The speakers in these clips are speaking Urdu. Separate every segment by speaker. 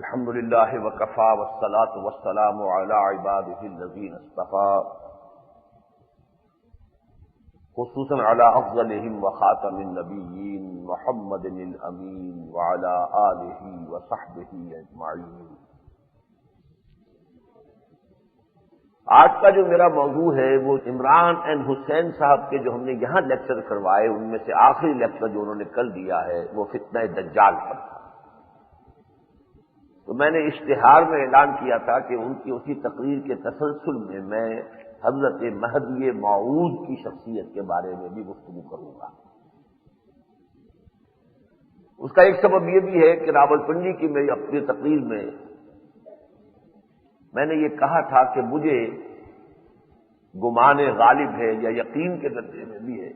Speaker 1: الحمد للہ وکفی والصلاة والسلام علی عباده الذین اصطفى خصوصا علی افضلهم وخاتم النبیین محمد الامین وعلی آلہ وصحبہ اجمعین۔ آج کا جو میرا موضوع ہے وہ عمران این حسین صاحب کے جو ہم نے یہاں لیکچر کروائے ان میں سے آخری لیکچر جو انہوں نے کل دیا ہے وہ فتنہ دجال پر تھا۔ تو میں نے اشتہار میں اعلان کیا تھا کہ ان کی اسی تقریر کے تسلسل میں حضرت مہدی موعود کی شخصیت کے بارے میں بھی گفتگو کروں گا۔ اس کا ایک سبب یہ بھی ہے کہ راولپنڈی کی میری اپنی تقریر میں نے یہ کہا تھا کہ مجھے گمان غالب ہے یا یقین کے درجے میں بھی ہے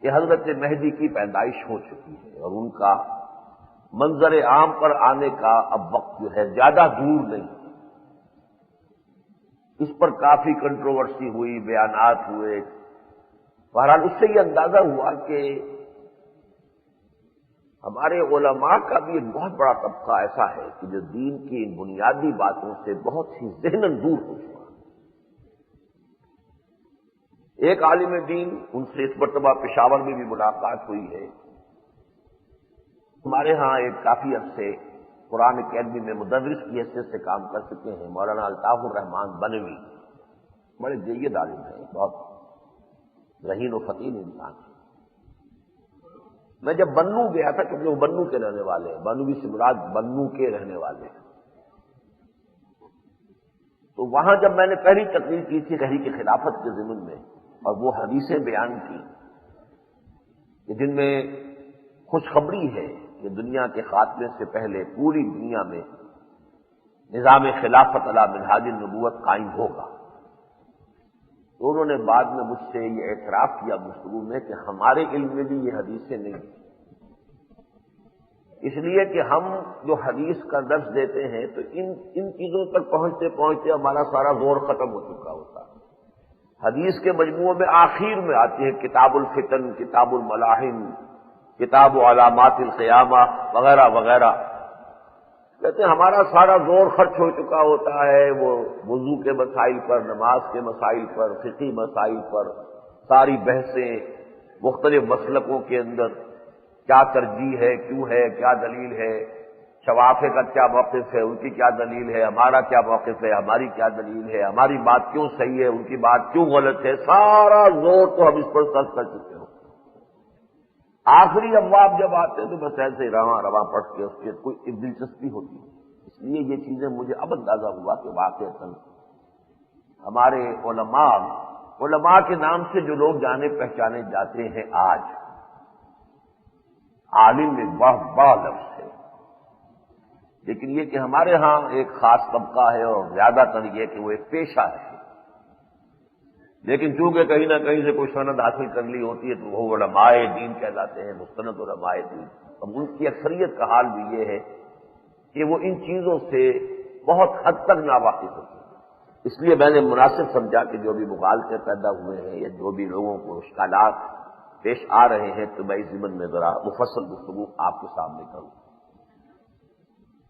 Speaker 1: کہ حضرت مہدی کی پیدائش ہو چکی ہے اور ان کا منظر عام پر آنے کا اب وقت جو ہے زیادہ دور نہیں۔ اس پر کافی کنٹروورسی ہوئی، بیانات ہوئے، بہرحال اس سے یہ اندازہ ہوا کہ ہمارے علماء کا بھی ایک بہت بڑا طبقہ ایسا ہے کہ جو دین کی ان بنیادی باتوں سے بہت ہی ذہناً دور ہو چکا۔ ایک عالم دین، ان سے اس مرتبہ پشاور میں بھی ملاقات ہوئی ہے، ہمارے ہاں ایک کافی عرصے قرآن اکیڈمی میں مدرس کی حیثیت سے کام کر چکے ہیں، مولانا الطاف الرحمان بنوی، بڑے جید عالم ہیں، بہت ذہین و فطین انسان ہیں۔ میں جب بنو گیا تھا، کیونکہ وہ بنو کے رہنے والے ہیں، بنوی سے مراد بنو کے رہنے والے ہیں، تو وہاں جب میں نے پہلی تقریر کی تھی تحریک خلافت کے ضمن میں اور وہ حدیثیں بیان کی کہ جن میں خوشخبری ہے کہ دنیا کے خاتمے سے پہلے پوری دنیا میں نظام خلافت علی منہاج النبوت قائم ہوگا، تو انہوں نے بعد میں مجھ سے یہ اعتراف کیا گفتگو میں کہ ہمارے علم میں بھی یہ حدیثیں نہیں ہیں، اس لیے کہ ہم جو حدیث کا درس دیتے ہیں تو ان چیزوں تک پہنچتے پہنچتے ہمارا سارا زور ختم ہو چکا ہوتا ہے۔ حدیث کے مجموعے میں آخر میں آتی ہے کتاب الفتن، کتاب الملاحم، کتاب و علامات القیامہ وغیرہ وغیرہ، کہتے ہیں ہمارا سارا زور خرچ ہو چکا ہوتا ہے وہ وضو کے مسائل پر، نماز کے مسائل پر، فقہی مسائل پر، ساری بحثیں مختلف مسلکوں کے اندر کیا ترجیح ہے، کیوں ہے، کیا دلیل ہے، شوافع کا کیا موقف ہے، ان کی کیا دلیل ہے، ہمارا کیا موقف ہے، ہماری کیا دلیل ہے، ہماری بات کیوں صحیح ہے، ان کی بات کیوں غلط ہے، سارا زور تو ہم اس پر صرف کر چکے ہو۔ آخری ابواب جب آتے ہیں تو بس ایسے ہی رواں پڑھ کے اس کی کوئی ایک دلچسپی ہوتی ہے۔ اس لیے یہ چیزیں مجھے اب اندازہ ہوا کہ واقعتاً ہمارے علماء کے نام سے جو لوگ جانے پہچانے جاتے ہیں آج، عالم ایک بہت بڑا لفظ ہے، لیکن یہ کہ ہمارے ہاں ایک خاص طبقہ ہے اور زیادہ تر یہ کہ وہ ایک پیشہ ہے، لیکن چونکہ کہیں نہ کہیں سے کوئی سند حاصل کر لی ہوتی ہے تو وہ علماء دین کہلاتے ہیں، مستند علماء دین۔ اب ان کی اکثریت کا حال بھی یہ ہے کہ وہ ان چیزوں سے بہت حد تک ناواقف ہوتے ہیں۔ اس لیے میں نے مناسب سمجھا کہ جو بھی مغالطے پیدا ہوئے ہیں یا جو بھی لوگوں کو اشکالات پیش آ رہے ہیں تو میں اس ضمن میں ذرا مفصل گفتگو آپ کے سامنے کروں۔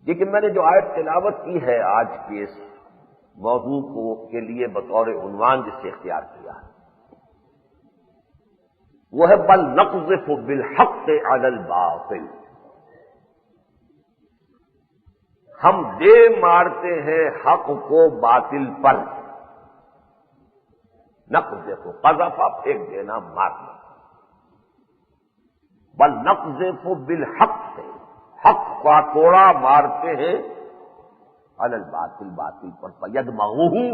Speaker 1: لیکن میں نے جو آیت تلاوت کی ہے آج کے اس موضوع کے لیے بطور عنوان جس سے اختیار کیا ہے وہ ہے بل نقذف بالحق علی الباطل، ہم دے مارتے ہیں حق کو باطل پر۔ نقذف، قذف پھینک دینا، مارنا، بل نقذف بالحق سے حق کا کوڑا مارتے ہیں علی الباطل، باطل پر، فیدمغہ،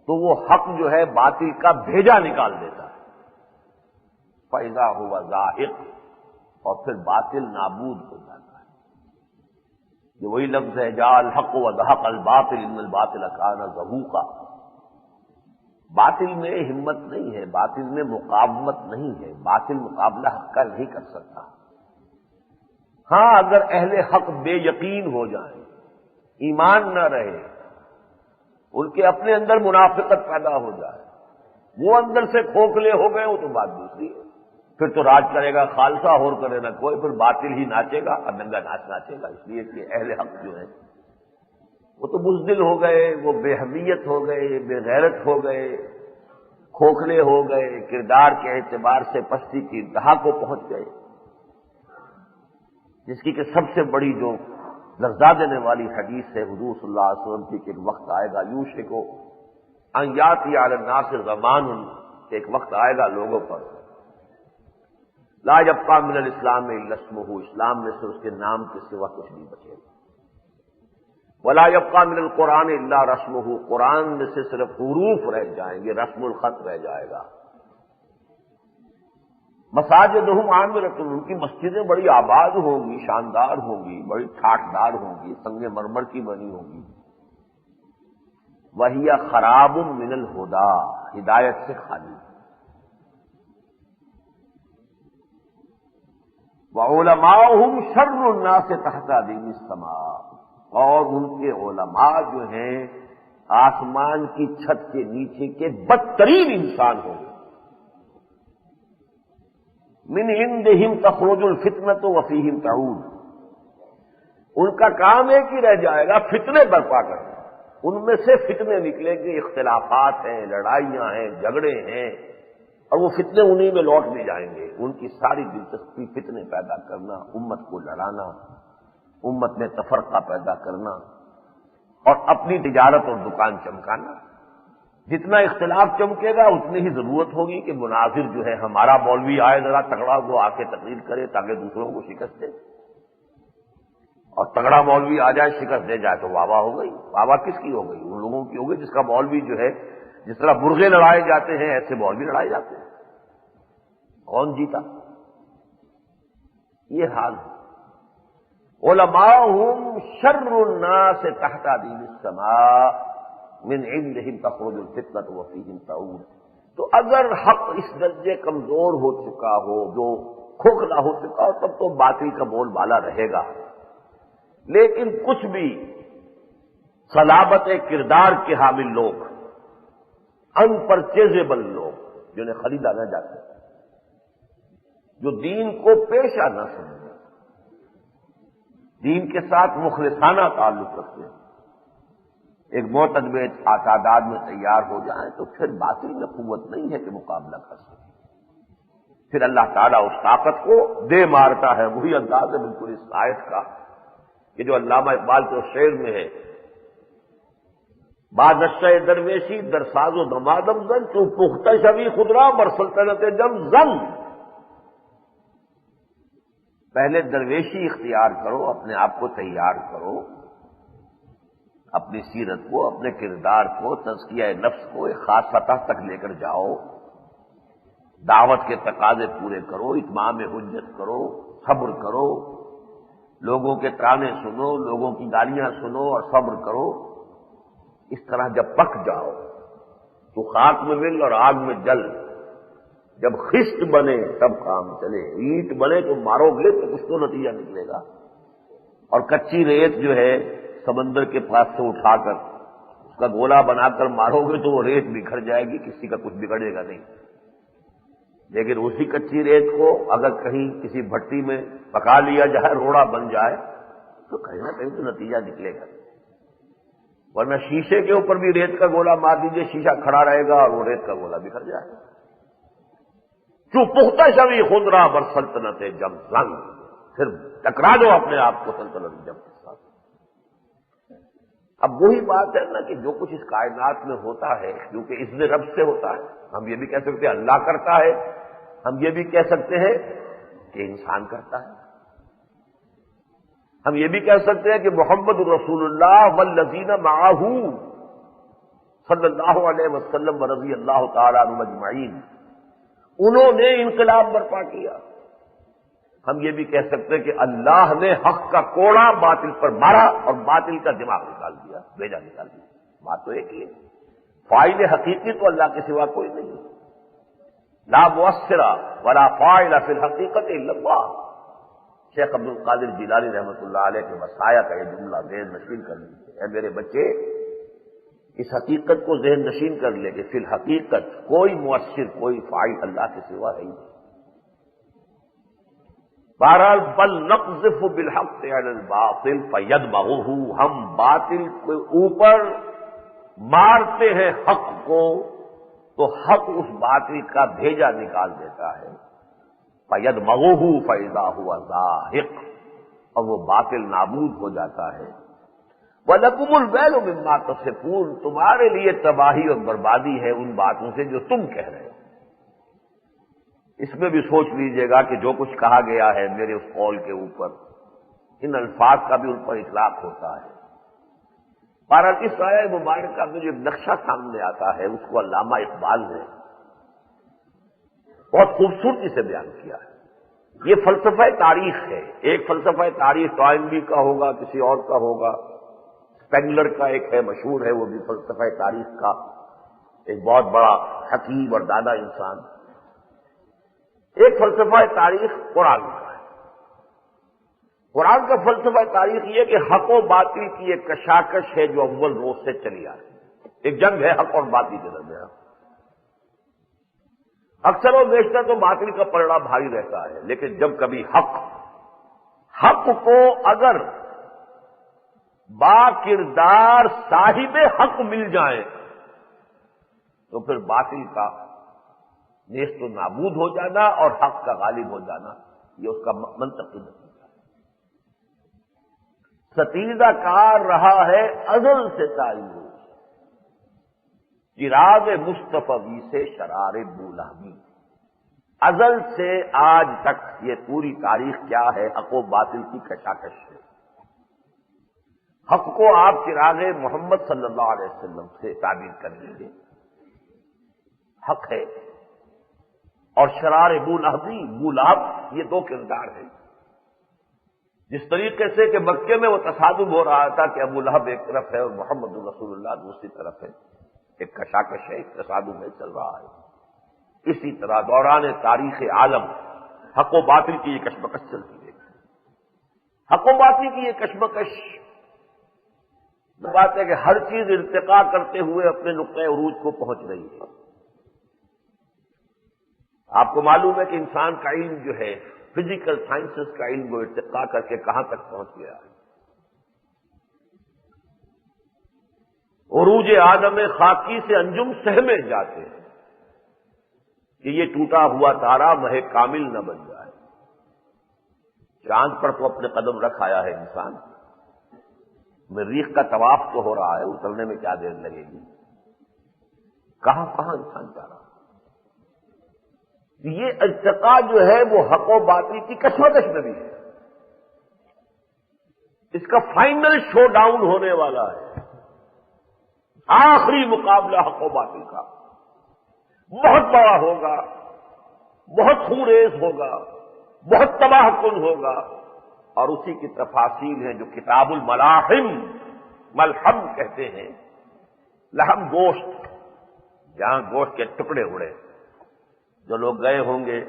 Speaker 1: تو وہ حق جو ہے باطل کا بھیجا نکال دیتا ہے، فاذا هو زاہق، اور پھر باطل نابود ہو جاتا ہے۔ یہ وہی لفظ ہے جاء الحق وزہق الباطل ان الباطل کان زہوقا۔ باطل میں ہمت نہیں ہے، باطل میں مقاومت نہیں ہے، باطل مقابلہ حق کا نہیں کر سکتا۔ ہاں اگر اہل حق بے یقین ہو جائیں، ایمان نہ رہے، ان کے اپنے اندر منافقت پیدا ہو جائے، وہ اندر سے کھوکھلے ہو گئے ہو تو بات دوسری ہے، پھر تو راج کرے گا خالصہ اور کرے نہ کوئی، پھر باطل ہی ناچے گا اور ننگا ناچ ناچے گا، اس لیے کہ اہل حق جو ہیں وہ تو بزدل ہو گئے، وہ بے حمیت ہو گئے، بے غیرت ہو گئے، کھوکھلے ہو گئے، کردار کے اعتبار سے پستی کی انتہا کو پہنچ گئے، جس کی کہ سب سے بڑی جو لرزا دینے والی حدیث ہے حضور صلی اللہ علیہ وسلم کی کہ ایک وقت آئے گا یوشک ان یاتی علی الناس زمان، ایک وقت آئے گا لوگوں پر لا یبقی من الاسلام الا اسمہ، اسلام میں سے اس کے نام کے سوا کچھ نہیں بچے گا، ولا یبقی من القرآن الا رسمہ، قرآن میں سے صرف حروف رہ جائیں گے، رسم الخط رہ جائے گا۔ مساجدہم عامرۃ، ان کی مسجدیں بڑی آباد ہوں گی، شاندار ہوں گی، بڑی ٹھاٹدار ہوں گی، سنگ مرمر کی بنی ہوں گی، وہی خراب من الہدی، ہدایت سے خالی، وعلماؤہم شر الناس تحت عدیم السماء، اور ان کے علماء جو ہیں آسمان کی چھت کے نیچے کے بدترین انسان ہوں گے، من عندہم تخرج الفتنۃ وفیہم تعود، ان کا کام ایک ہی رہ جائے گا فتنے برپا کرنا، ان میں سے فتنے نکلیں گے، اختلافات ہیں، لڑائیاں ہیں، جھگڑے ہیں، اور وہ فتنے انہی میں لوٹ بھی جائیں گے، ان کی ساری دلچسپی فتنے پیدا کرنا، امت کو لڑانا، امت میں تفرقہ پیدا کرنا، اور اپنی تجارت اور دکان چمکانا۔ جتنا اختلاف چمکے گا اتنی ہی ضرورت ہوگی کہ مناظر جو ہے ہمارا مولوی آئے ذرا تگڑا، وہ آ کے تقریر کرے تاکہ دوسروں کو شکست دے، اور تگڑا مولوی آ جائے شکست دے جائے تو واہ واہ ہو گئی۔ واہ واہ کس کی ہو گئی؟ ان لوگوں کی ہو گئی جس کا مولوی جو ہے، جس طرح مرغے لڑائے جاتے ہیں ایسے مولوی لڑائے جاتے ہیں، کون جیتا؟ یہ حال ہے۔ علماؤہم شر الناس تحت عدیم السماء من عندہم تخرج الفتنۃ وفیہم تعود۔ تو اگر حق اس درجے کمزور ہو چکا ہو، جو کھوکھلا ہو چکا ہو، تب تو باطل کا بول بالا رہے گا، لیکن کچھ بھی صلابت کردار کے حامل لوگ، ان پرچیزیبل لوگ، جنہیں خریدا نہ جا سکے، جو دین کو پیشہ نہ سمجھے، دین کے ساتھ مخلصانہ تعلق رکھتے ہیں، ایک معتدل تعداد میں تیار ہو جائیں تو پھر باطل میں قوت نہیں ہے کہ مقابلہ کر سکے۔ پھر اللہ تعالیٰ اس طاقت کو دے مارتا ہے۔ وہی انداز ہے بالکل اس آیت کا کہ جو علامہ اقبال کے شعر میں ہے، بعد نشہ درویشی در ساز و دمادم زن تو پختہ شوی خدرا بر سلطنت جم زن، پہلے درویشی اختیار کرو، اپنے آپ کو تیار کرو، اپنی سیرت کو، اپنے کردار کو، تزکیہ نفس کو ایک خاص سطح تک لے کر جاؤ، دعوت کے تقاضے پورے کرو، اتمام حجت کرو، صبر کرو، لوگوں کے ترانے سنو، لوگوں کی گالیاں سنو اور صبر کرو۔ اس طرح جب پک جاؤ تو خاک میں مل اور آگ میں جل، جب خشت بنے تب کام چلے، اینٹ بنے تو مارو گے تو کچھ تو نتیجہ نکلے گا، اور کچی ریت جو ہے سمندر کے پاس سے اٹھا کر اس کا گولا بنا کر مارو گے تو وہ ریت بکھر جائے گی، کسی کا کچھ بگڑے گا نہیں، لیکن اسی کچی ریت کو اگر کہیں کسی بھٹی میں پکا لیا جائے، روڑا بن جائے تو کہیں نہ کہیں تو نتیجہ نکلے گا، ورنہ شیشے کے اوپر بھی ریت کا گولا مار دیجیے، شیشہ کھڑا رہے گا اور وہ ریت کا گولا بکھر جائے گا۔ جو پختہ شوی خدرا بر سلطنت جم زنگ، پھر ٹکرا دو اپنے آپ کو سلطنت جم کے ساتھ۔ اب وہی بات ہے نا کہ جو کچھ اس کائنات میں ہوتا ہے کیونکہ اذن رب سے ہوتا ہے، ہم یہ بھی کہہ سکتے ہیں اللہ کرتا ہے، ہم یہ بھی کہہ سکتے ہیں کہ انسان کرتا ہے، ہم یہ بھی کہہ سکتے ہیں کہ محمد رسول اللہ والذین معہ صلی اللہ علیہ وسلم ورضی اللہ تعالی عنہم اجمعین، انہوں نے انقلاب برپا کیا۔ ہم یہ بھی کہہ سکتے ہیں کہ اللہ نے حق کا کوڑا باطل پر مارا اور باطل کا دماغ نکال دیا، بیجا نکال دیا۔ بات تو ایک ہی ہے، فاعل حقیقی تو اللہ کے سوا کوئی نہیں، لا مؤثر ولا فاعل فی الحقیقت الا اللہ۔ شیخ عبد القادر جیلانی رحمۃ اللہ علیہ کے وصایا کا یہ جملہ ذہن نشین کر لیجیے، اے میرے بچے اس حقیقت کو ذہن نشین کر لے کہ فی الحقیقت کوئی مؤثر، کوئی فاعل اللہ کے سوا ہے ہی نہیں۔ بہرحال بل نقذف بالحق علی الباطل فیدمغہ، ہم باطل کے اوپر مارتے ہیں حق کو تو حق اس باطل کا بھیجا نکال دیتا ہے، فیدمغہ فاذا هو زاہق، اور وہ باطل نابود ہو جاتا ہے۔ وَلَكُمُ الْوَيْلُ مِمَّا تَصِفُونَ، تمہارے لیے تباہی اور بربادی ہے ان باتوں سے جو تم کہہ رہے ہو۔ اس میں بھی سوچ لیجئے گا کہ جو کچھ کہا گیا ہے میرے اس قول کے اوپر، ان الفاظ کا بھی ان پر اطلاق ہوتا ہے۔ بہرحال اس آیہ مبارکہ میں جو ایک نقشہ سامنے آتا ہے اس کو علامہ اقبال نے بہت خوبصورتی سے بیان کیا ہے۔ یہ فلسفہ تاریخ ہے، ایک فلسفہ تاریخ ٹوائنبی کا ہوگا، کسی اور کا ہوگا، اسپینگلر کا ایک ہے، مشہور ہے وہ بھی فلسفہ تاریخ کا، ایک بہت بڑا حکیم اور دانا انسان۔ ایک فلسفہ تاریخ قرآن کا ہے۔ قرآن کا فلسفہ تاریخ یہ کہ حق و باطل کی ایک کشاکش ہے جو اول روز سے چلی آ رہی ہے، ایک جنگ ہے حق اور باطل کے درمیان۔ اکثر و بیشتر تو باطل کا پلڑا بھاری رہتا ہے، لیکن جب کبھی حق کو اگر با کردار صاحب حق مل جائے تو پھر باطل کا نیست و نابود ہو جانا اور حق کا غالب ہو جانا، یہ اس کا منطقی نتیجہ ہے۔ ستیزہ کار رہا ہے ازل سے تعلق، چراغ مصطفی سے شرار بولہبی، ازل سے آج تک یہ پوری تاریخ کیا ہے؟ حق و باطل کی کشاکش ہے۔ حق کو آپ چراغ محمد صلی اللہ علیہ وسلم سے تعبیر کر لیجیے، حق ہے، اور شرار بولہب یہ دو کردار ہیں۔ جس طریقے سے کہ مکے میں وہ تصادم ہو رہا تھا کہ ابو لہب ایک طرف ہے اور محمد رسول اللہ دوسری طرف ہے، ایک کشاکش ہے، ایک تصادم ہے، چل رہا ہے۔ اسی طرح دوران تاریخ عالم حق و باطل کی یہ کشمکش چلتی ہے۔ حق و باطل کی یہ کشمکش بات ہے کہ ہر چیز ارتقا کرتے ہوئے اپنے نقطۂ عروج کو پہنچ رہی ہے۔ آپ کو معلوم ہے کہ انسان کا علم جو ہے، فزیکل سائنسز کا علم، وہ ارتقا کر کے کہاں تک پہنچ گیا ہے۔ عروج آدم خاکی سے انجم سہمے جاتے ہیں کہ یہ ٹوٹا ہوا تارا مہ کامل نہ بن جائے۔ چاند پر تو اپنے قدم رکھ آیا ہے انسان، مریخ کا طواف تو ہو رہا ہے، اترنے میں کیا دیر لگے گی؟ کہاں انسان جا رہا ہے؟ یہ ارتقا جو ہے وہ حق و باطل کی کشمکش میں بھی ہے۔ اس کا فائنل شو ڈاؤن ہونے والا ہے، آخری مقابلہ حق و باطل کا بہت بڑا ہوگا، بہت خونریز ہوگا، بہت تباہ کن ہوگا، اور اسی کی تفاصیل ہیں جو کتاب الملاحم، ملحم کہتے ہیں، لحم گوشت، جہاں گوشت کے ٹکڑے اڑے۔ جو لوگ گئے ہوں گے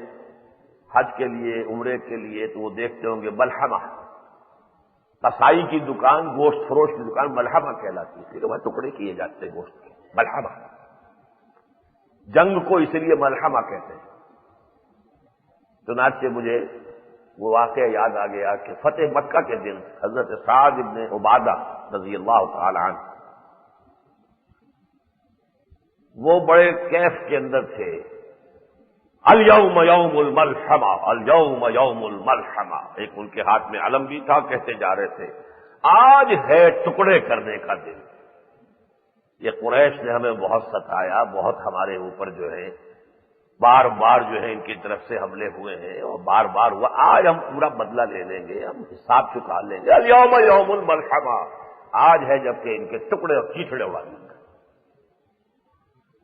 Speaker 1: حج کے لیے، عمرے کے لیے، تو وہ دیکھتے ہوں گے ملحمہ، قصائی کی دکان، گوشت فروش کی دکان ملحمہ کہلاتی ہے، پھر وہاں ٹکڑے کیے جاتے ہیں گوشت کے، ملحمہ۔ جنگ کو اس لیے ملحمہ کہتے ہیں۔ چنانچہ مجھے وہ واقعہ یاد آ گیا کہ فتح مکہ کے دن حضرت سعد ابن عبادہ رضی اللہ تعالی عنہ وہ بڑے کیف کے اندر تھے۔ الیوم یوم الملحمہ، الیوم یوم الملحمہ، ایک ان کے ہاتھ میں علم بھی تھا، کہتے جا رہے تھے آج ہے ٹکڑے کرنے کا دن۔ یہ قریش نے ہمیں بہت ستایا، بہت ہمارے اوپر جو ہے بار بار جو ہے ان کی طرف سے حملے ہوئے ہیں، اور بار بار ہوا، آج ہم پورا بدلہ لے لیں گے، ہم حساب چکا لیں گے۔ الیوم یوم الملحمہ، آج ہے جبکہ ان کے ٹکڑے اور کیچڑے والی۔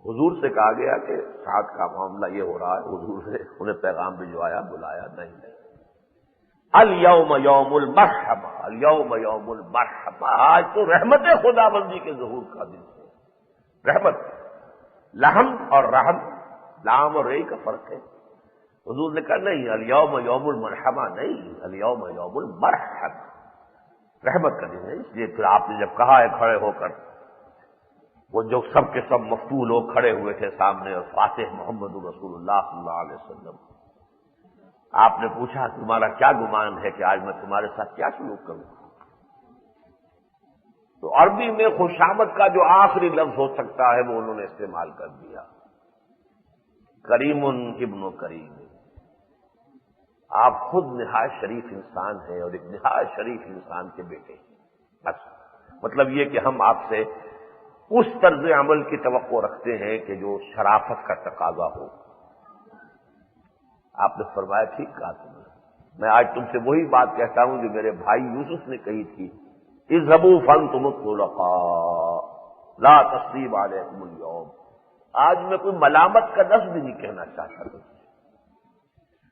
Speaker 1: حضور سے کہا گیا کہ ساتھ کا معاملہ یہ ہو رہا ہے، حضور سے انہیں پیغام بھجوایا، بلایا، نہیں الیوم یوم المرحمہ، الیوم یوم المرحمہ، آج تو رحمت خدا بندی کے ظہور کا دن ہے۔ رحمت، لحم اور رحم، لام اور رئی کا فرق ہے۔ حضور نے کہا نہیں، الیوم یوم المرحمہ نہیں، الیوم یوم المرحمہ، رحمت کا دن ہے۔ اس لیے پھر آپ نے جب کہا ہے کھڑے ہو کر، وہ جو سب کے سب مفتو لوگ کھڑے ہوئے تھے سامنے، اور فاتح محمد رسول اللہ صلی اللہ علیہ وسلم، آپ نے پوچھا تمہارا کیا گمان ہے کہ آج میں تمہارے ساتھ کیا سلوک کروں؟ تو عربی میں خوشامد کا جو آخری لفظ ہو سکتا ہے وہ انہوں نے استعمال کر دیا، کریم ابن کریم۔ آپ خود نہایت شریف انسان ہیں اور ایک نہایت شریف انسان کے بیٹے ہیں، بس مطلب یہ کہ ہم آپ سے اس طرز عمل کی توقع رکھتے ہیں کہ جو شرافت کا تقاضا ہو۔ آپ نے فرمایا ٹھیک کہا تم نے، میں آج تم سے وہی بات کہتا ہوں جو میرے بھائی یوسف نے کہی تھی، اذهبوا فانتم الطلقاء لا تثریب علیکم اليوم۔ آج میں کوئی ملامت کا لفظ بھی نہیں کہنا چاہتا، تم سے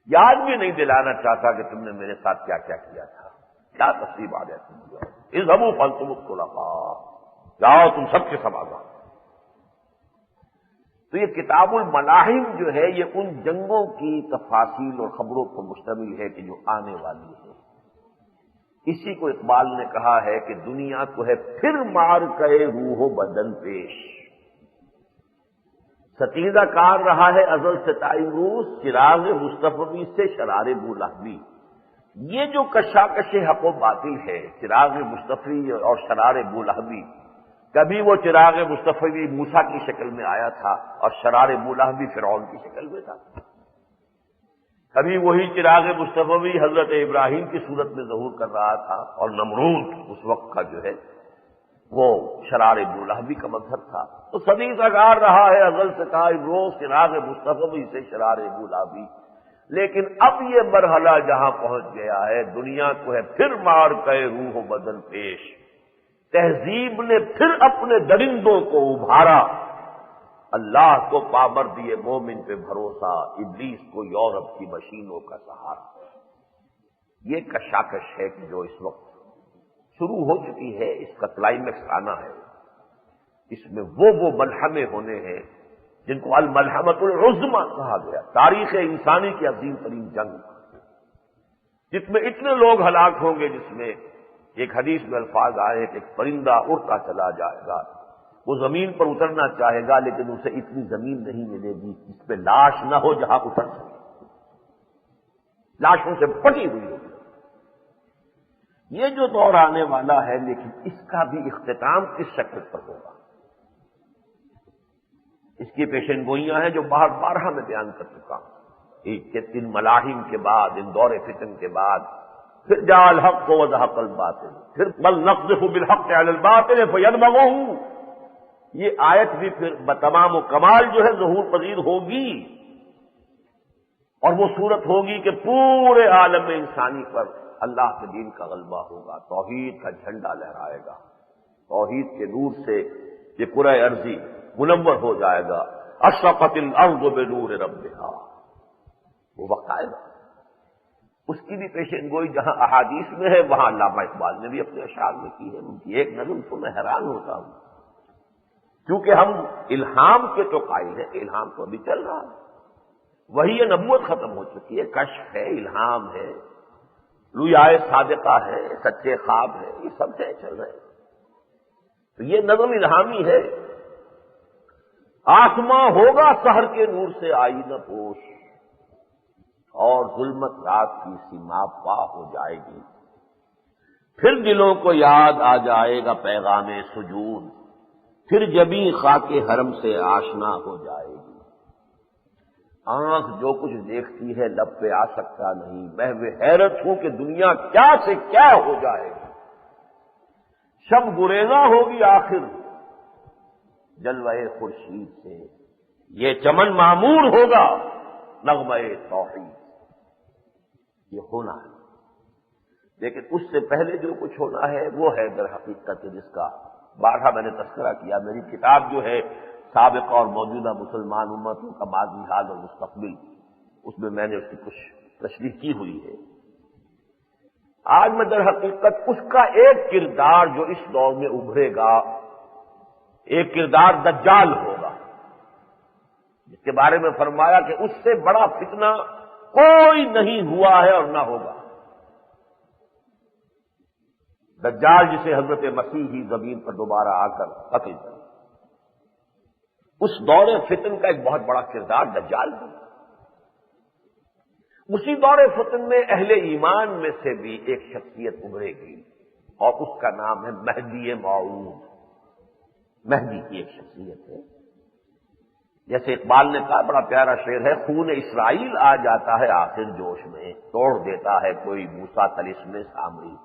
Speaker 1: یاد بھی نہیں دلانا چاہتا کہ تم نے میرے ساتھ کیا کیا کیا تھا۔ لا تثریب علیکم اليوم اذهبوا فانتم الطلقاء، جاؤ تم سب کے سب آزاد۔ تو یہ کتاب الملاحم جو ہے یہ ان جنگوں کی تفاصیل اور خبروں پر مشتمل ہے کہ جو آنے والی ہے۔ اسی کو اقبال نے کہا ہے کہ دنیا کو ہے پھر مار کے روح و بدن پیش، ستیزہ کار رہا ہے ازل سے تا امروز، چراغ مصطفی سے شرار بولہبی۔ یہ جو کشاکش حق و باطل ہے، چراغ مصطفی اور شرار بولہبی، کبھی وہ چراغ مصطفی موسیٰ کی شکل میں آیا تھا اور شرار بولہبی فرعون کی شکل میں تھا، کبھی وہی چراغ مصطفی حضرت ابراہیم کی صورت میں ظہور کر رہا تھا اور نمرود اس وقت کا جو ہے وہ شرار بولہبی کا مظہر تھا۔ تو صدی سگار رہا ہے ازل سے تا امروز، چراغ مصطفی سے شرار بولہبی۔ لیکن اب یہ مرحلہ جہاں پہنچ گیا ہے، دنیا کو ہے پھر مار کے روح و بدن پیش، تہذیب نے پھر اپنے درندوں کو ابھارا، اللہ کو پابر دیے مومن پہ بھروسہ، ابلیس کو یورپ کی مشینوں کا سہارا۔ یہ کشاکش ہے کہ جو اس وقت شروع ہو چکی ہے، اس کا کلائمیکس آنا ہے۔ اس میں وہ ملحمے ہونے ہیں جن کو الملحمۃ العظمی کہا گیا، تاریخ انسانی کی عظیم ترین جنگ، جس میں اتنے لوگ ہلاک ہوں گے، جس میں ایک حدیث میں الفاظ آئے کہ ایک پرندہ اڑتا چلا جائے گا، وہ زمین پر اترنا چاہے گا لیکن اسے اتنی زمین نہیں ملے گی جس پہ لاش نہ ہو جہاں اتر سکے، لاشوں سے پٹی ہوئی ہوگی۔ یہ جو دور آنے والا ہے، لیکن اس کا بھی اختتام کس شکل پر ہوگا، اس کی پیشن گوئیاں ہیں جو بارہا میں بیان کر چکا ہوں کہ ان ملاحم کے بعد، ان دور فتن کے بعد پھر جاء الحق وزهق الباطل، پھر بل نقذف بالحق علی الباطل فیدمغه، یہ آیت بھی پھر بتمام و کمال جو ہے ظہور پذیر ہوگی، اور وہ صورت ہوگی کہ پورے عالم انسانی پر اللہ کے دین کا غلبہ ہوگا، توحید کا جھنڈا لہرائے گا، توحید کے نور سے یہ کرۂ ارضی منور ہو جائے گا، اشرقت الارض بنور ربها، وہ وقت آئے گا۔ اس کی بھی پیشن گوئی جہاں احادیث میں ہے، وہاں علامہ اقبال نے بھی اپنے اشعار میں کی ہے۔ ان کی ایک نظم تو میں حیران ہوتا ہوں، کیونکہ ہم الہام کے تو قائل ہیں کہ الہام تو ابھی چل رہا ہے، وہی نبوت ختم ہو چکی ہے، کشف ہے، الہام ہے، رویائے صادقہ ہے، سچے خواب ہے، یہ سب سے چل رہے ہیں۔ تو یہ نظم الہامی ہے، آسماں ہوگا سحر کے نور سے آئینہ پوش، اور ظلمت رات کی سیما پا ہو جائے گی، پھر دلوں کو یاد آ جائے گا پیغام سجود، پھر جبیں خاک حرم سے آشنا ہو جائے گی۔ آنکھ جو کچھ دیکھتی ہے لب پہ آ سکتا نہیں، محو حیرت ہوں کہ دنیا کیا سے کیا ہو جائے گی، شب گریزاں ہوگی آخر جلوہ خورشید سے، یہ چمن معمور ہوگا نغمہ توحید، یہ ہونا ہے۔ لیکن اس سے پہلے جو کچھ ہونا ہے وہ ہے در حقیقت جس کا بارہا میں نے تذکرہ کیا۔ میری کتاب جو ہے سابقہ اور موجودہ مسلمان امتوں کا ماضی حال اور مستقبل، اس میں نے اس کی کچھ تشریح کی ہوئی ہے۔ آج میں در حقیقت اس کا ایک کردار جو اس دور میں ابھرے گا، ایک کردار دجال ہوگا، جس کے بارے میں فرمایا کہ اس سے بڑا فتنہ کوئی نہیں ہوا ہے اور نہ ہوگا۔ دجال جسے حضرت مسیح ہی زمین پر دوبارہ آ کر قتل کرے، اس دور فتن کا ایک بہت بڑا کردار دجال ہے۔ اسی دور فتن میں اہل ایمان میں سے بھی ایک شخصیت ابھرے گی اور اس کا نام ہے مہدی موعود۔ مہدی کی ایک شخصیت ہے، جیسے اقبال نے کہا، بڑا پیارا شعر ہے، خون اسرائیل آ جاتا ہے آخر جوش میں، توڑ دیتا ہے کوئی موسیٰ طلسم سامری۔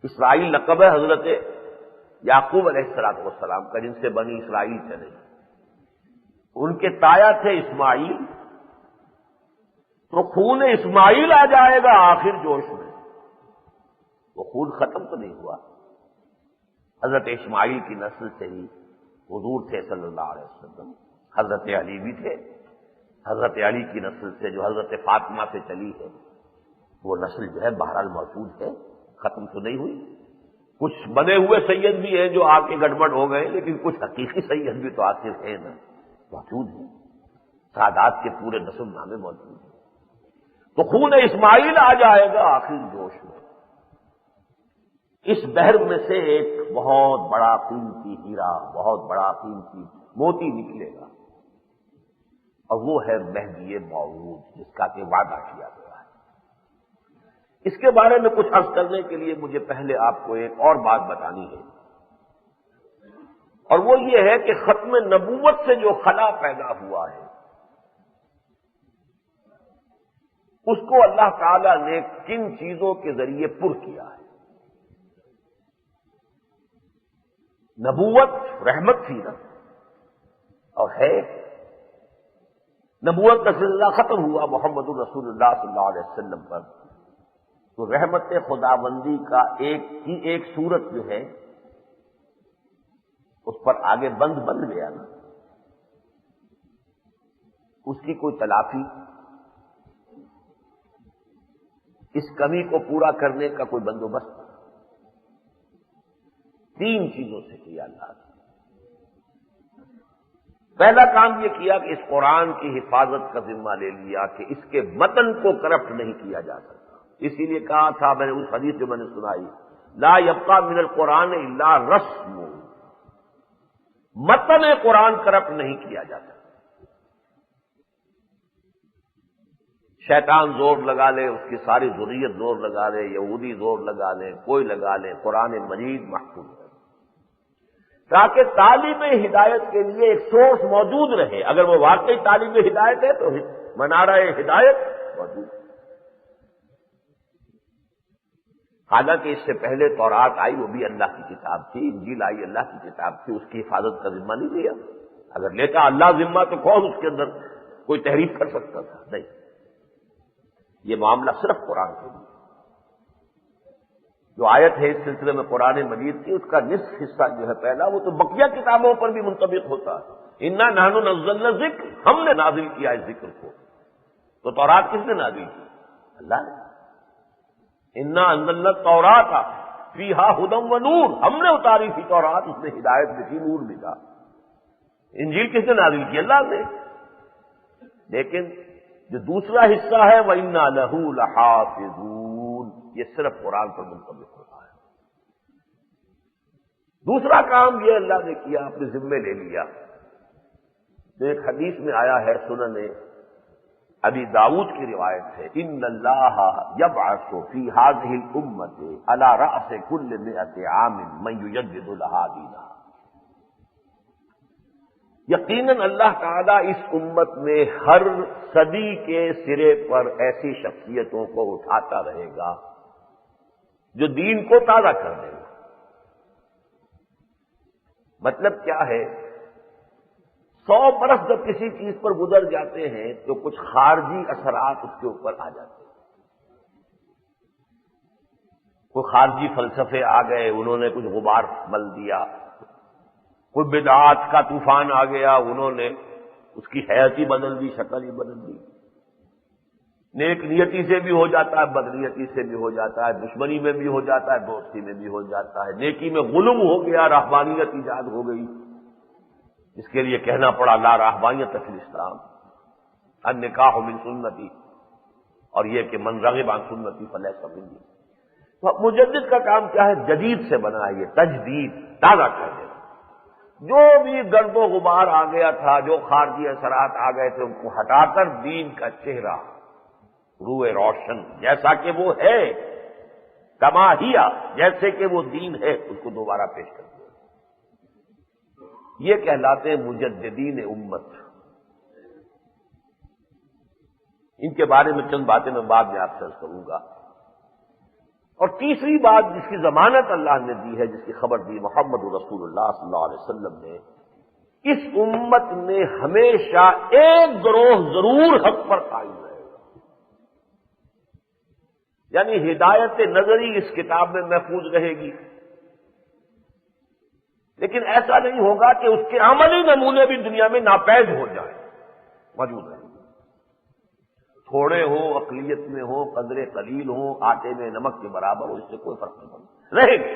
Speaker 1: اسرائیل لقب ہے حضرت یعقوب علیہ السلام کا، جن سے بنی اسرائیل چلے، ان کے تایا تھے اسماعیل، تو خون اسماعیل آ جائے گا آخر جوش میں۔ وہ خون ختم تو نہیں ہوا، حضرت اسماعیل کی نسل سے ہی حضور تھے صلی اللہ علیہ وسلم، حضرت علی بھی تھے، حضرت علی کی نسل سے جو حضرت فاطمہ سے چلی ہے وہ نسل جو ہے بہرحال موجود ہے، ختم تو نہیں ہوئی۔ کچھ بنے ہوئے سید بھی ہیں جو آ کے گڑبڑ ہو گئے، لیکن کچھ حقیقی سید بھی تو آخر ہیں نا، موجود ہیں، سادات کے پورے نسل نامے موجود ہیں۔ تو خون اسماعیل آ جائے گا آخر جوش میں۔ اس بحر میں سے ایک بہت بڑا قیمتی ہیرا، بہت بڑا قیمتی موتی نکلے گا، اور وہ ہے مہدی موعود، جس کا کہ وعدہ کیا گیا ہے۔ اس کے بارے میں کچھ عرض کرنے کے لیے مجھے پہلے آپ کو ایک اور بات بتانی ہے، اور وہ یہ ہے کہ ختم نبوت سے جو خلا پیدا ہوا ہے اس کو اللہ تعالی نے کن چیزوں کے ذریعے پر کیا ہے؟ نبوت رحمت تھی نا، اور ہے، نبوت کا سلسلہ ختم ہوا محمد الرسول اللہ صلی اللہ علیہ وسلم پر، تو رحمت خداوندی کا ایک صورت جو ہے اس پر آگے بند گیا نا، اس کی کوئی تلافی، اس کمی کو پورا کرنے کا کوئی بندوبست، تین چیزوں سے کیا اللہ نے۔ پہلا کام یہ کیا کہ اس قرآن کی حفاظت کا ذمہ لے لیا کہ اس کے متن کو کرپٹ نہیں کیا جا سکتا، اسی لیے کہا تھا میں نے اس حدیث جو میں نے سنائی، لا یبقى من القرآن الا رسم، متن قرآن کرپٹ نہیں کیا جا سکتا۔ شیطان زور لگا لے، اس کی ساری ذریت زور لگا لے، یہودی زور لگا لے، کوئی لگا لے، قرآن مجید محفوظ ہے، تاکہ طالب ہدایت کے لیے ایک سورس موجود رہے۔ اگر وہ واقعی طالب ہدایت ہے تو منارہ ہدایت موجود ہے۔ حالانکہ اس سے پہلے تورات آئی، وہ بھی اللہ کی کتاب تھی، انجیل آئی اللہ کی کتاب تھی، اس کی حفاظت کا ذمہ نہیں لیا۔ اگر لیتا اللہ ذمہ تو کون اس کے اندر کوئی تحریف کر سکتا تھا؟ نہیں، یہ معاملہ صرف قرآن کے لیے۔ جو آیت ہے اس سلسلے میں قرآن مجید کی، اس کا نصف حصہ جو ہے پہلا، وہ تو بقیہ کتابوں پر بھی منطبق ہوتا ہے۔ انا نحن نزلنا الذکر، ہم نے نازل کیا اس ذکر کو۔ تو تورات کس نے نازل کی؟ اللہ نے۔ انا انزلنا التوراۃ فیہا ھدی و نور، ہم نے اتاری تھی تورات، اس میں ہدایت بھی تھی، نور بھی تھا۔ انجیل کس نے نازل کی؟ اللہ نے۔ لیکن جو دوسرا حصہ ہے وَإِنَّا لَهُ لَحَافِظُونَ، یہ صرف قرآن پر منطبق ہوتا ہے۔ دوسرا کام یہ اللہ نے کیا، اپنے ذمے لے لیا۔ تو ایک حدیث میں آیا ہے، سنن ابی داؤد کی روایت ہے، ان اللہ یبعث فی هذه الامة على رأس كل 100 عام من یجدد لها دینہا۔ یقیناً اللہ تعالیٰ اس امت میں ہر صدی کے سرے پر ایسی شخصیتوں کو اٹھاتا رہے گا جو دین کو تازہ کر دے گا۔ مطلب کیا ہے؟ 100 برس جب کسی چیز پر گزر جاتے ہیں تو کچھ خارجی اثرات اس کے اوپر آ جاتے ہیں۔ کوئی خارجی فلسفے آ گئے، انہوں نے کچھ غبار مل دیا، کوئی بدعات کا طوفان آ گیا، انہوں نے اس کی حیت ہی بدل دی، شکل ہی بدل دی۔ نیک نیتی سے بھی ہو جاتا ہے، بدنیتی سے بھی ہو جاتا ہے، دشمنی میں بھی ہو جاتا ہے، دوستی میں بھی ہو جاتا ہے۔ نیکی میں غلو ہو گیا، رہبانیت ایجاد ہو گئی، اس کے لیے کہنا پڑا لا رہبانیت فی الاسلام، النکاح من سنتی، اور یہ کہ من رغب عن سنتی فلیس منی۔ تو مجدد کا کام کیا ہے؟ جدید سے بنا ہے، یہ تجدید، تازہ کر دینا۔ جو بھی گرد و غبار آ گیا تھا، جو خارجی اثرات آ گئے تھے، ان کو ہٹا کر دین کا چہرہ، روح روشن جیسا کہ وہ ہے، تماہیہ جیسے کہ وہ دین ہے، اس کو دوبارہ پیش کر دیا۔ یہ کہلاتے ہیں مجددین امت۔ ان کے بارے میں چند باتیں میں بعد میں آپ سے عرض کروں گا۔ اور تیسری بات جس کی ضمانت اللہ نے دی ہے، جس کی خبر دی محمد رسول اللہ صلی اللہ علیہ وسلم نے، اس امت میں ہمیشہ ایک گروہ ضرور حق پر قائم رہے گا، یعنی ہدایت نظری اس کتاب میں محفوظ رہے گی، لیکن ایسا نہیں ہوگا کہ اس کے عملی نمونے بھی دنیا میں ناپید ہو جائیں، موجود رہیں گے، تھوڑے ہو، اقلیت میں ہو، قدر قلیل ہو، آٹے میں نمک کے برابر ہو، اس سے کوئی فرق نہیں پڑتا، رہیں گے۔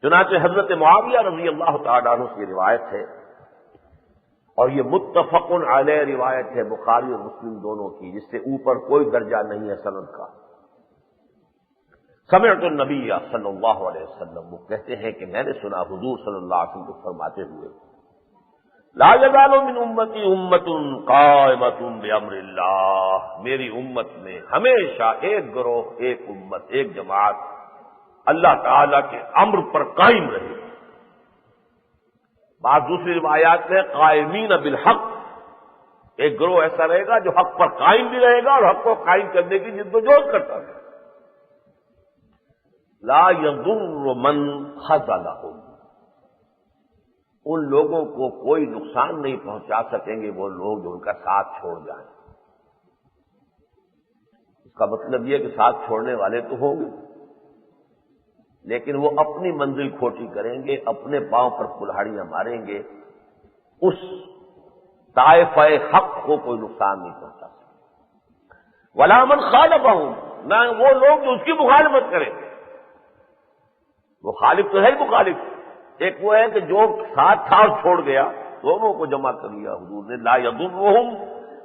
Speaker 1: چنانچہ حضرت معاویہ رضی اللہ تعالیٰ عنہ کی روایت ہے، اور یہ متفق علیہ روایت ہے بخاری اور مسلم دونوں کی، جس سے اوپر کوئی درجہ نہیں ہے سند کا۔ سمعت النبی صلی اللہ علیہ وسلم، وہ کہتے ہیں کہ میں نے سنا حضور صلی اللہ علیہ وسلم کو فرماتے ہوئے، لا یزال من امتی امت قائمۃ بامر اللہ، میری امت میں ہمیشہ ایک گروہ، ایک امت، ایک جماعت اللہ تعالی کے امر پر قائم رہے۔ بعض دوسری روایات میں قائمین بالحق، ایک گروہ ایسا رہے گا جو حق پر قائم بھی رہے گا اور حق کو قائم کرنے کی جدوجہد کرتا ہے۔ لا یضر من خذلہم، ان لوگوں کو کوئی نقصان نہیں پہنچا سکیں گے وہ لوگ جو ان کا ساتھ چھوڑ جائیں۔ اس کا مطلب یہ کہ ساتھ چھوڑنے والے تو ہوں گے، لیکن وہ اپنی منزل کھوٹی کریں گے، اپنے پاؤں پر کلہاڑیاں ماریں گے، اس طائفہ حق کو کوئی نقصان نہیں پہنچا سکے۔ ولا من خالفہم، نہ وہ لوگ جو اس کی مخالفت کریں گے، وہ خالف تو ہے ہی مخالف، ایک وہ ہے کہ جو ساتھ تھا اور چھوڑ گیا، دونوں کو جمع کر لیا حضور نے۔ لا یضرہم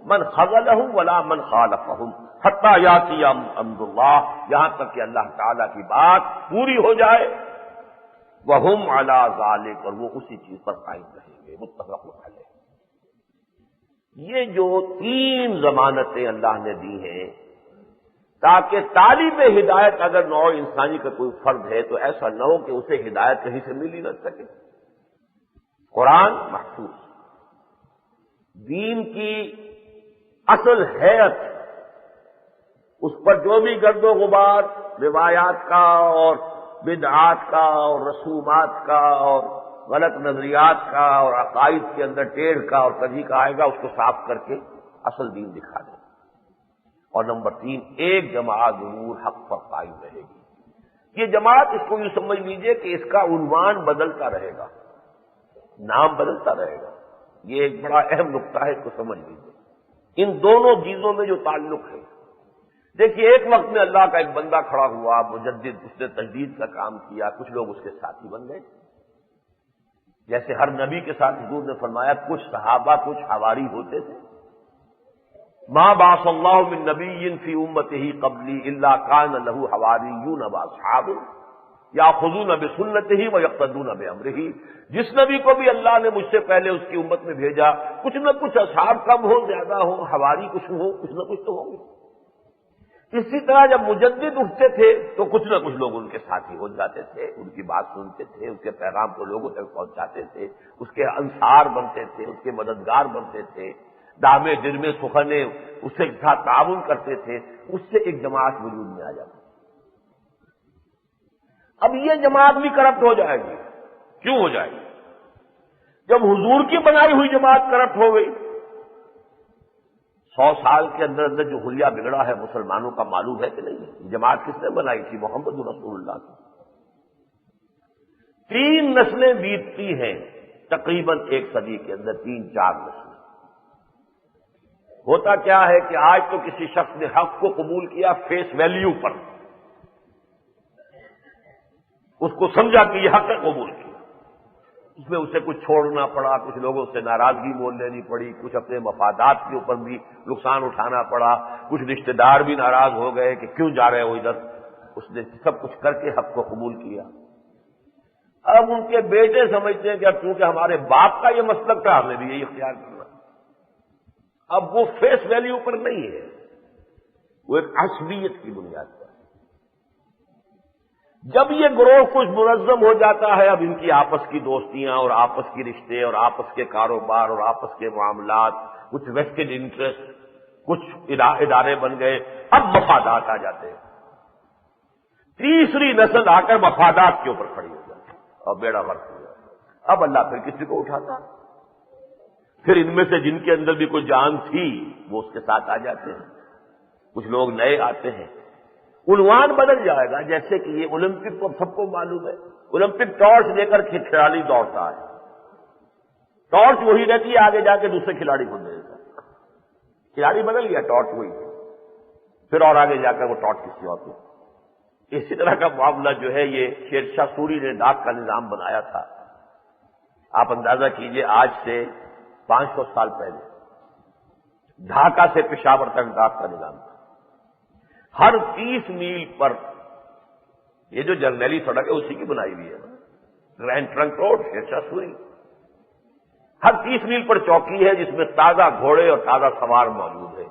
Speaker 1: من خذلہم ولا من خالفہم حتی یاتی امر اللہ، یہاں تک کہ اللہ تعالی کی بات پوری ہو جائے، وہم علی ذالک، اور وہ اسی چیز پر قائم رہیں گے۔ متفق علیہ۔ یہ جو تین ضمانتیں اللہ نے دی ہیں تاکہ طالب ہدایت اگر نوع انسانی کا کوئی فرد ہے تو ایسا نہ ہو کہ اسے ہدایت کہیں سے مل ہی نہ سکے۔ قرآن محفوظ، دین کی اصل حیت، اس پر جو بھی گرد و غبار روایات کا اور بدعات کا اور رسومات کا اور غلط نظریات کا اور عقائد کے اندر ٹیڑھ کا اور کجی کا آئے گا، اس کو صاف کر کے اصل دین دکھا دیں۔ اور نمبر 3، ایک جماعت ضرور حق پر قائم رہے گی۔ یہ جماعت، اس کو یہ سمجھ لیجئے کہ اس کا عنوان بدلتا رہے گا، نام بدلتا رہے گا، یہ ایک بڑا اہم نقطہ ہے، اس کو سمجھ لیجئے۔ ان دونوں چیزوں میں جو تعلق ہے، دیکھیے ایک وقت میں اللہ کا ایک بندہ کھڑا ہوا مجدد، اس نے تجدید کا کام کیا، کچھ لوگ اس کے ساتھی بن گئے، جیسے ہر نبی کے ساتھ حضور نے فرمایا کچھ صحابہ کچھ حواری ہوتے تھے۔ ما بعث اللہ من نبی فی امتہ قبلی الا کان لہ حواریون واصحاب یاخذون بسنتہ ویقتدون بامرہ، جس نبی کو بھی اللہ نے مجھ سے پہلے اس کی امت میں بھیجا، کچھ نہ کچھ اصحاب کم ہو زیادہ ہو، حواری کچھ ہو، کچھ نہ کچھ تو ہوں گے۔ اسی طرح جب مجدد اٹھتے تھے تو کچھ نہ کچھ لوگ ان کے ساتھی ہو جاتے تھے، ان کی بات سنتے تھے، اس کے پیغام کو لوگوں تک پہنچاتے تھے، اس کے انصار بنتے تھے، اس کے مددگار بنتے تھے، دامے درمے سخنے اس سے ساتھ تعاون کرتے تھے، اس سے ایک جماعت وجود میں آ جاتی۔ اب یہ جماعت بھی کرپٹ ہو جائے گی۔ کیوں ہو جائے گی؟ جب حضور کی بنائی ہوئی جماعت کرپٹ ہو گئی، 100 سال کے اندر اندر جو حلیہ بگڑا ہے مسلمانوں کا معلوم ہے کہ نہیں ہے؟ یہ جماعت کس نے بنائی تھی؟ محمد رسول اللہ کی۔ 3 نسلیں بیتتی ہیں تقریباً 1 صدی کے اندر، 3-4 نسلیں۔ ہوتا کیا ہے کہ آج تو کسی شخص نے حق کو قبول کیا فیس ویلیو پر، اس کو سمجھا کہ یہ حق ہے، قبول کیا، اس میں اسے کچھ چھوڑنا پڑا، کچھ لوگوں سے ناراضگی مول لینی پڑی، کچھ اپنے مفادات کے اوپر بھی نقصان اٹھانا پڑا، کچھ رشتہ دار بھی ناراض ہو گئے کہ کیوں جا رہے ہو ادھر، اس نے سب کچھ کر کے حق کو قبول کیا۔ اب ان کے بیٹے سمجھتے ہیں کہ اب چونکہ ہمارے باپ کا یہ مسلک تھا، ہمیں بھی یہی اختیار کرنا۔ اب وہ فیس ویلیو پر نہیں ہے، وہ ایک عصبیت کی بنیاد پر. جب یہ گروہ کچھ منظم ہو جاتا ہے، اب ان کی آپس کی دوستیاں اور آپس کی رشتے اور آپس کے کاروبار اور آپس کے معاملات، کچھ ویسٹڈ انٹرسٹ، کچھ ادارے بن گئے، اب مفادات آ جاتے ہیں. تیسری نسل آ کر مفادات کے اوپر کھڑی ہو جاتی اور بیڑا غرق ہو جاتا. اب اللہ پھر کسی کو اٹھاتا، پھر ان میں سے جن کے اندر بھی کوئی جان تھی وہ اس کے ساتھ آ جاتے ہیں، کچھ لوگ نئے آتے ہیں. عنوان بدل جائے گا. جیسے کہ یہ اولمپک کو سب کو معلوم ہے، اولمپک ٹارچ لے کر کھلاڑی دوڑتا ہے، ٹارچ وہی رہتی ہے، آگے جا کے دوسرے کھلاڑی کو دے دیتا ہے. کھلاڑی بدل گیا، ٹارچ وہی ہے، پھر اور آگے جا کر وہ ٹارچ کسی اور کو. اسی طرح کا معاملہ جو ہے یہ شیر شاہ سوری نے ڈاک کا نظام بنایا تھا. آپ اندازہ کیجئے آج سے 500 سال پہلے ڈھاکہ سے پشاور تک ڈاک کا نظام تھا. ہر 30 میل پر، یہ جو جرنیلی سڑک ہے اسی کی بنائی ہوئی ہے، grand trunk road, Sher Shah Suri. ہر 30 میل پر چوکی ہے جس میں تازہ گھوڑے اور تازہ سوار موجود ہے.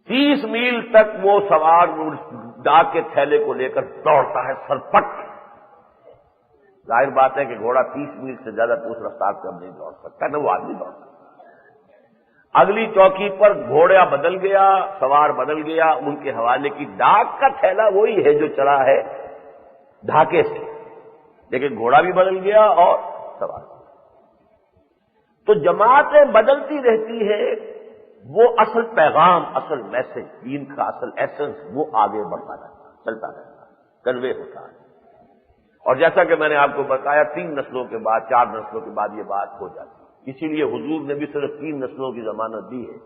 Speaker 1: 30 میل تک وہ سوار ڈاک کے تھیلے کو لے کر دوڑتا ہے سرپٹ. ظاہر بات ہے کہ گھوڑا 30 میل سے زیادہ تیز رفتار سے اب نہیں دوڑ سکتا، نہ وہ آدمی دوڑ سکتا. اگلی چوکی پر گھوڑا بدل گیا، سوار بدل گیا، ان کے حوالے کی. ڈاک کا تھیلا وہی ہے جو چلا ہے ڈھاکے سے، لیکن گھوڑا بھی بدل گیا اور سوار. تو جماعتیں بدلتی رہتی ہے، وہ اصل پیغام، اصل میسج، دین کا اصل ایسنس وہ آگے بڑھتا رہتا، چلتا رہتا، کنوے ہوتا ہے. اور جیسا کہ میں نے آپ کو بتایا 3 نسلوں کے بعد، 4 نسلوں کے بعد یہ بات ہو جاتی ہے. اسی لیے حضور نے بھی صرف 3 نسلوں کی ضمانت دی ہے،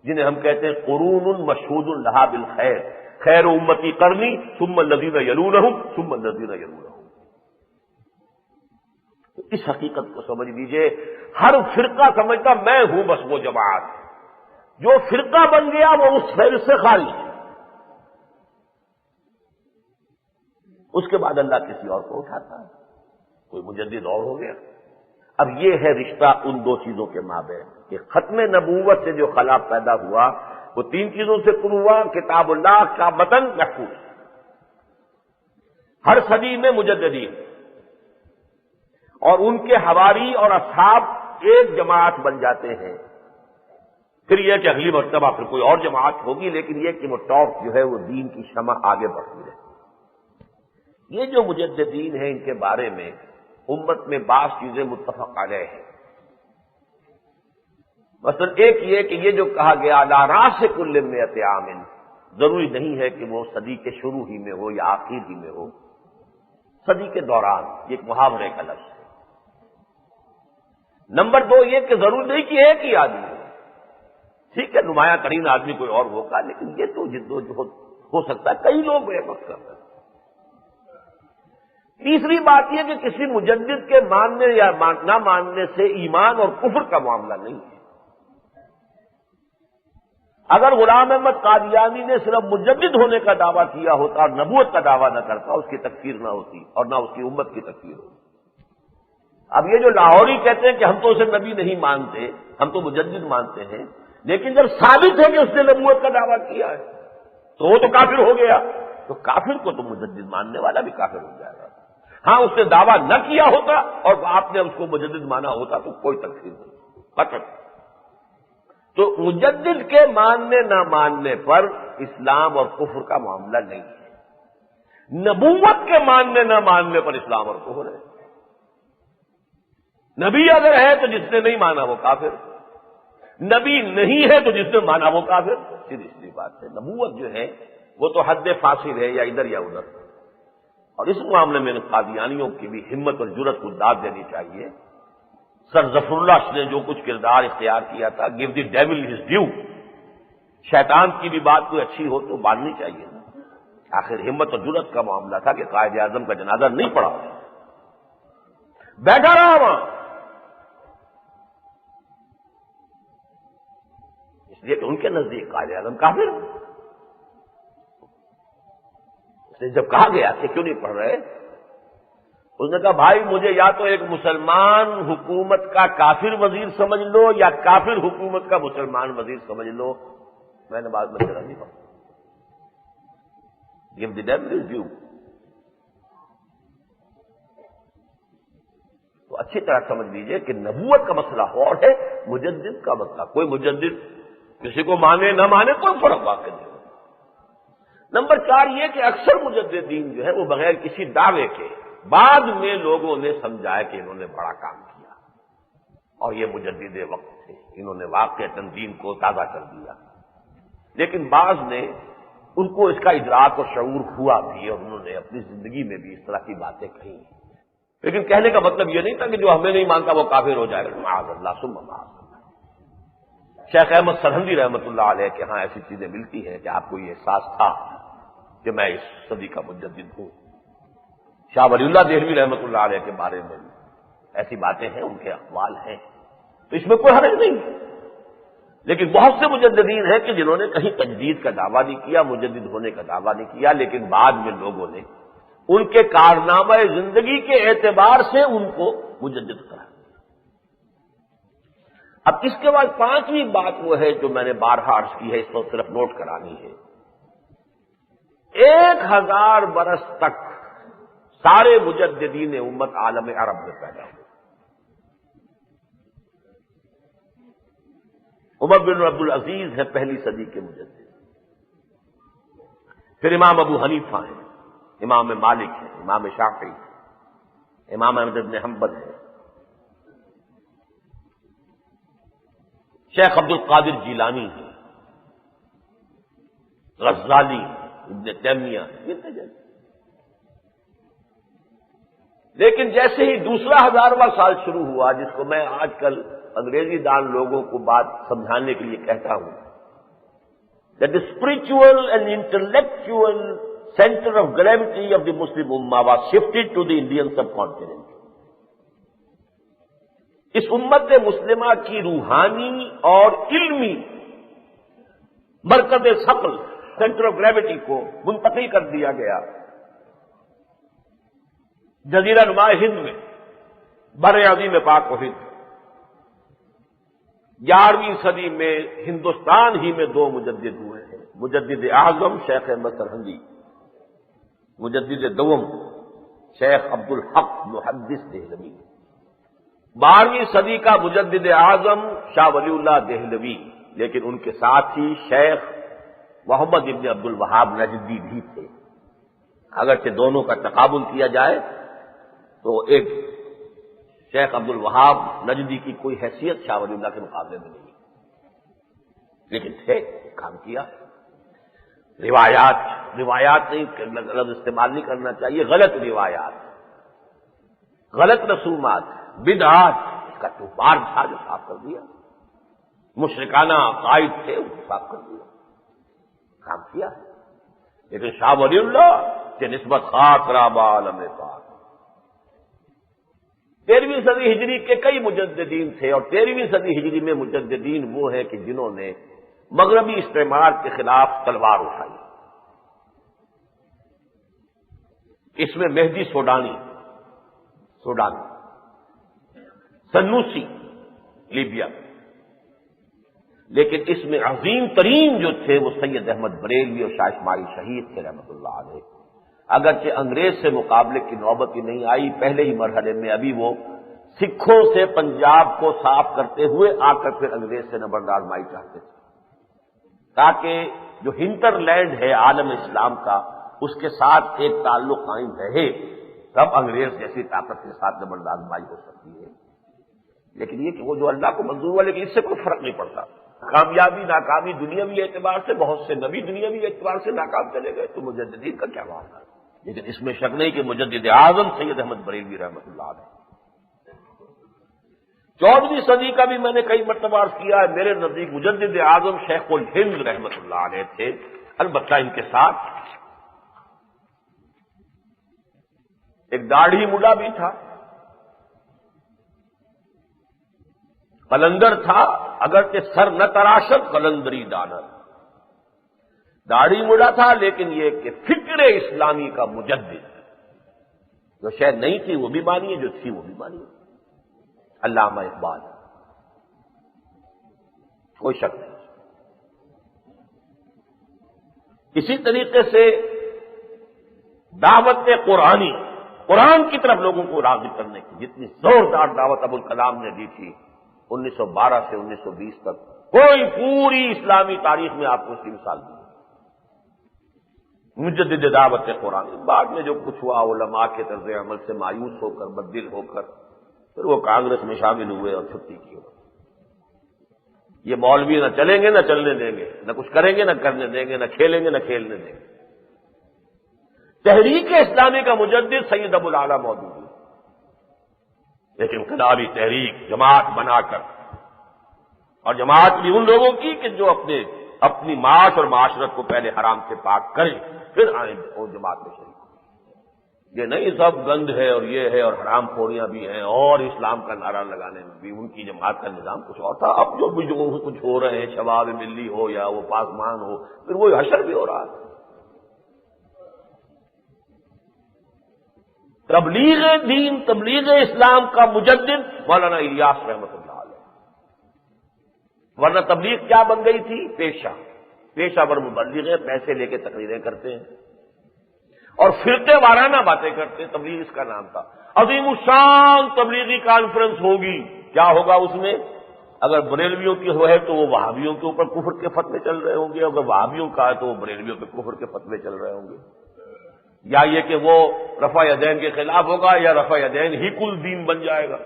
Speaker 1: جنہیں ہم کہتے ہیں قرون مشہود لہا بالخیر، خیر امتی قرنی ثم الذین یلونہم ثم الذین یلونہم. تو اس حقیقت کو سمجھ لیجئے. ہر فرقہ سمجھتا میں ہوں بس وہ جماعت، جو فرقہ بن گیا وہ اس خیر سے خارج ہے. اس کے بعد اللہ کسی اور کو اٹھاتا ہے، کوئی مجدد اور ہو گیا. اب یہ ہے رشتہ ان 2 چیزوں کے مابین کہ ختم نبوت سے جو خلا پیدا ہوا وہ 3 چیزوں سے پر ہوا. کتاب اللہ کا متن محفوظ، ہر صدی میں مجددین اور ان کے حواری اور اصحاب ایک جماعت بن جاتے ہیں. پھر یہ کہ اگلی مرتبہ پھر کوئی اور جماعت ہوگی، لیکن یہ کہ وہ ٹاپ جو ہے وہ دین کی شمع آگے بڑھتی رہے. یہ جو مجددین ہیں ان کے بارے میں امت میں بعض چیزیں متفق علیہ ہیں. مثلا ایک یہ کہ یہ جو کہا گیا علی راس کل مئۃ عام، ضروری نہیں ہے کہ وہ صدی کے شروع ہی میں ہو یا آخر ہی میں ہو، صدی کے دوران. یہ ایک محاورے کا لفظ ہے. نمبر 2 یہ کہ ضروری نہیں کہ ایک ہی آدمی ہو. ٹھیک ہے نمایاں ترین آدمی کوئی اور ہوگا، لیکن یہ تو جدوجہد ہو سکتا ہے کئی لوگ ایک وقت کرتے ہیں. تیسری بات یہ کہ کسی مجدد کے ماننے یا نہ ماننے سے ایمان اور کفر کا معاملہ نہیں ہے. اگر غلام احمد قادیانی نے صرف مجدد ہونے کا دعویٰ کیا ہوتا اور نبوت کا دعویٰ نہ کرتا، اس کی تکفیر نہ ہوتی اور نہ اس کی امت کی تکفیر ہوتی. اب یہ جو لاہوری کہتے ہیں کہ ہم تو اسے نبی نہیں مانتے، ہم تو مجدد مانتے ہیں، لیکن جب ثابت ہے کہ اس نے نبوت کا دعویٰ کیا ہے تو وہ تو کافر ہو گیا. تو کافر کو تو مجدد ماننے والا بھی کافر ہو جائے گا. ہاں اس نے دعویٰ نہ کیا ہوتا اور آپ نے اس کو مجدد مانا ہوتا تو کوئی تکفیر نہیں قطعا. تو مجدد کے ماننے نہ ماننے پر اسلام اور کفر کا معاملہ نہیں ہے. نبوت کے ماننے نہ ماننے پر اسلام اور کفر ہے. نبی اگر ہے تو جس نے نہیں مانا وہ کافر، نبی نہیں ہے تو جس نے مانا وہ کافر. سیدھی بات ہے. نبوت جو ہے وہ تو حد فاصل ہے، یا ادھر یا ادھر. اور اس معاملے میں قادیانیوں کی بھی ہمت اور جرأت کو داد دینی چاہیے. سر ظفر اللہ نے جو کچھ کردار اختیار کیا تھا، give the devil his due, شیطان کی بھی بات کوئی اچھی ہو تو ماننی چاہیے. آخر ہمت اور جرأت کا معاملہ تھا کہ قائد اعظم کا جنازہ نہیں پڑا، بیٹھا رہا وہاں. اس لیے کہ ان کے نزدیک قائد اعظم کافر. جب کہا گیا کہ کیوں نہیں پڑھ رہے، اس نے کہا بھائی مجھے یا تو ایک مسلمان حکومت کا کافر وزیر سمجھ لو یا کافر حکومت کا مسلمان وزیر سمجھ لو. میں نماز میں ذرا نہیں پڑھتا. Give the devil his due. تو اچھی طرح سمجھ لیجئے کہ نبوت کا مسئلہ اور ہے، مجدد کا مسئلہ. کوئی مجدد کسی کو مانے نہ مانے کوئی فرق واقع نہیں. نمبر 4 یہ کہ اکثر مجددین جو ہے وہ بغیر کسی دعوے کے بعد میں لوگوں نے سمجھایا کہ انہوں نے بڑا کام کیا اور یہ مجدد وقت تھے، انہوں نے واقعتاً دین کو تازہ کر دیا. لیکن بعض نے ان کو اس کا ادراک اور شعور ہوا بھی اور انہوں نے اپنی زندگی میں بھی اس طرح کی باتیں کہی. لیکن کہنے کا مطلب یہ نہیں تھا کہ جو ہمیں نہیں مانتا وہ کافر ہو جائے گا. معاذ اللہ ثم معاذ اللہ. شیخ احمد سرہندی رحمۃ اللہ علیہ کے ہاں ایسی چیزیں ملتی ہیں کہ آپ کو یہ احساس تھا کہ میں اس صدی کا مجدد ہوں. شاہ ولی اللہ دہلوی رحمۃ اللہ علیہ کے بارے میں ایسی باتیں ہیں، ان کے اقوال ہیں، تو اس میں کوئی حرج نہیں. لیکن بہت سے مجددین ہیں کہ جنہوں نے کہیں تجدید کا دعویٰ نہیں کیا، مجدد ہونے کا دعویٰ نہیں کیا، لیکن بعد میں لوگوں نے ان کے کارنامہ زندگی کے اعتبار سے ان کو مجدد کرا. اب اس کے بعد 5ویں بات وہ ہے جو میں نے بارہا عرض کی ہے، اس کو صرف نوٹ کرانی ہے. 1000 برس تک سارے مجددین امت عالم عرب میں پیدا ہوئے. عمر بن عبد العزیز ہے پہلی صدی کے مجدد، پھر امام ابو حنیفہ ہیں، امام مالک ہے، امام شافعی ہے، امام احمد بن حنبل ہے، شیخ عبد القادر جیلانی ہے، غزالی، ابن تیمیہ. لیکن جیسے ہی دوسرا 1000واں سال شروع ہوا، جس کو میں آج کل انگریزی دان لوگوں کو بات سمجھانے کے لیے کہتا ہوں that the spiritual and intellectual center of gravity of the Muslim Ummah was shifted to the Indian subcontinent. اس امت مسلمہ کی روحانی اور علمی مرکز ثقل سینٹر آف گریوٹی کو منتقل کر دیا گیا جزیرہ نما ہند میں، بر عظیم پاک و ہند. 11ویں صدی میں ہندوستان ہی میں 2 مجدد ہوئے ہیں، مجدد اعظم شیخ احمد سرہندی، مجدد دوم شیخ عبد الحق محدث دہلوی. 12ویں صدی کا مجدد اعظم شاہ ولی اللہ دہلوی، لیکن ان کے ساتھ ہی شیخ محمد ابن عبد الوہاب نجدی بھی تھے. اگرچہ دونوں کا تقابل کیا جائے تو ایک شیخ عبد الوہاب نجدی کی کوئی حیثیت شاہ ولی اللہ کے مقابلے میں نہیں، لیکن تھے، کام کیا. روایات نہیں لفظ استعمال نہیں کرنا چاہیے، غلط روایات، غلط رسومات، بدعات، اس کا توبار تھا جو صاف کر دیا. مشرکانہ عقائد تھے، ان کو صاف کر دیا، کام کیا. لیکن شاہ ولی اللہ کے نسبت خاک رابہ عالم پاک. 13ویں صدی ہجری کے کئی مجددین تھے، اور 13ویں صدی ہجری میں مجددین وہ ہیں کہ جنہوں نے مغربی استعمار کے خلاف تلوار اٹھائی. اس میں مہدی سوڈانی، سنوسی لیبیا، لیکن اس میں عظیم ترین جو تھے وہ سید احمد بریلوی اور شاہ اسماعیل شہید تھے رحمۃ اللہ علیہ. اگرچہ انگریز سے مقابلے کی نوبت ہی نہیں آئی، پہلے ہی مرحلے میں ابھی وہ سکھوں سے پنجاب کو صاف کرتے ہوئے آ کر پھر انگریز سے نبرد آزمائی چاہتے تھے، تاکہ جو ہنٹر لینڈ ہے عالم اسلام کا اس کے ساتھ ایک تعلق قائم رہے، تب انگریز جیسی طاقت کے ساتھ نبرد آزمائی ہو سکتی ہے. لیکن یہ کہ وہ جو اللہ کو منظور ہوا، لیکن اس سے کوئی فرق نہیں پڑتا. کامیابی ناکامی دنیاوی اعتبار سے، بہت سے نبی دنیاوی اعتبار سے ناکام چلے گئے، تو مجددین کا کیا معاملہ. لیکن اس میں شک نہیں کہ مجدد اعظم سید احمد بریلوی رحمۃ اللہ علیہ. 14ویں صدی کا بھی میں نے کئی مرتبہ عرض کیا ہے، میرے نزدیک مجدد اعظم شیخ الہند رحمۃ اللہ علیہ تھے. البتہ ان کے ساتھ ایک داڑھی مڈا بھی تھا، قلندر تھا، اگرچہ سر نہ تراشت قلندری دانا. داڑھی مڈا تھا، لیکن یہ کہ فکر اسلامی کا مجدد، جو شاید نہیں تھی وہ بھی مانی ہے، جو تھی وہ بھی مانی ہے. علامہ اقبال، کوئی شک نہیں. اسی طریقے سے دعوت قرآنی، قرآن کی طرف لوگوں کو راغب کرنے کی جتنی زوردار دعوت ابوالکلام نے دی تھی 1912 سے 1920 تک، کوئی پوری اسلامی تاریخ میں آپ کو اس کی مثال دی۔ مجدد دعوت قرآن، بعد میں جو کچھ ہوا علماء کے طرز عمل سے مایوس ہو کر، بددل ہو کر، پھر وہ کانگریس میں شامل ہوئے اور چھٹی کی۔ یہ مولوی نہ چلیں گے نہ چلنے دیں گے، نہ کچھ کریں گے نہ کرنے دیں گے، نہ کھیلیں گے نہ کھیلنے دیں گے۔ تحریک اسلامی کا مجدد سید ابو الاعلیٰ موجود ہے، لیکن انقلابی تحریک جماعت بنا کر، اور جماعت بھی ان لوگوں کی کہ جو اپنی معاش اور معاشرت کو پہلے حرام سے پاک کریں، پھر آئیں اور جماعت میں شریک۔ یہ نہیں سب گند ہے اور یہ ہے اور حرام خوریاں بھی ہیں، اور اسلام کا نعرہ لگانے میں بھی ان کی جماعت کا نظام کچھ اور تھا۔ اب جو بھی جو کچھ ہو رہے ہیں، شباب ملی ہو یا وہ پاسمان ہو، پھر وہ حشر بھی ہو رہا ہے۔ تبلیغ دین، تبلیغ اسلام کا مجدد مولانا الیاس رحمۃ اللہ علیہ، ورنہ تبلیغ کیا بن گئی تھی؟ پیشہ ور مبلغ ہیں، پیسے لے کے تقریریں کرتے ہیں اور فرقے وارانہ باتیں کرتے ہیں، تبلیغ اس کا نام تھا۔ عظیم الشان تبلیغی کانفرنس ہوگی، کیا ہوگا اس میں؟ اگر بریلویوں کی ہے تو وہ وہابیوں کے اوپر کفر کے فتوے چل رہے ہوں گے، اگر وہابیوں کا ہے تو وہ بریلویوں پہ کفر کے فتوے چل رہے ہوں گے، یا یہ کہ وہ رفع یدین کے خلاف ہوگا یا رفع یدین ہی کل دین بن جائے گا۔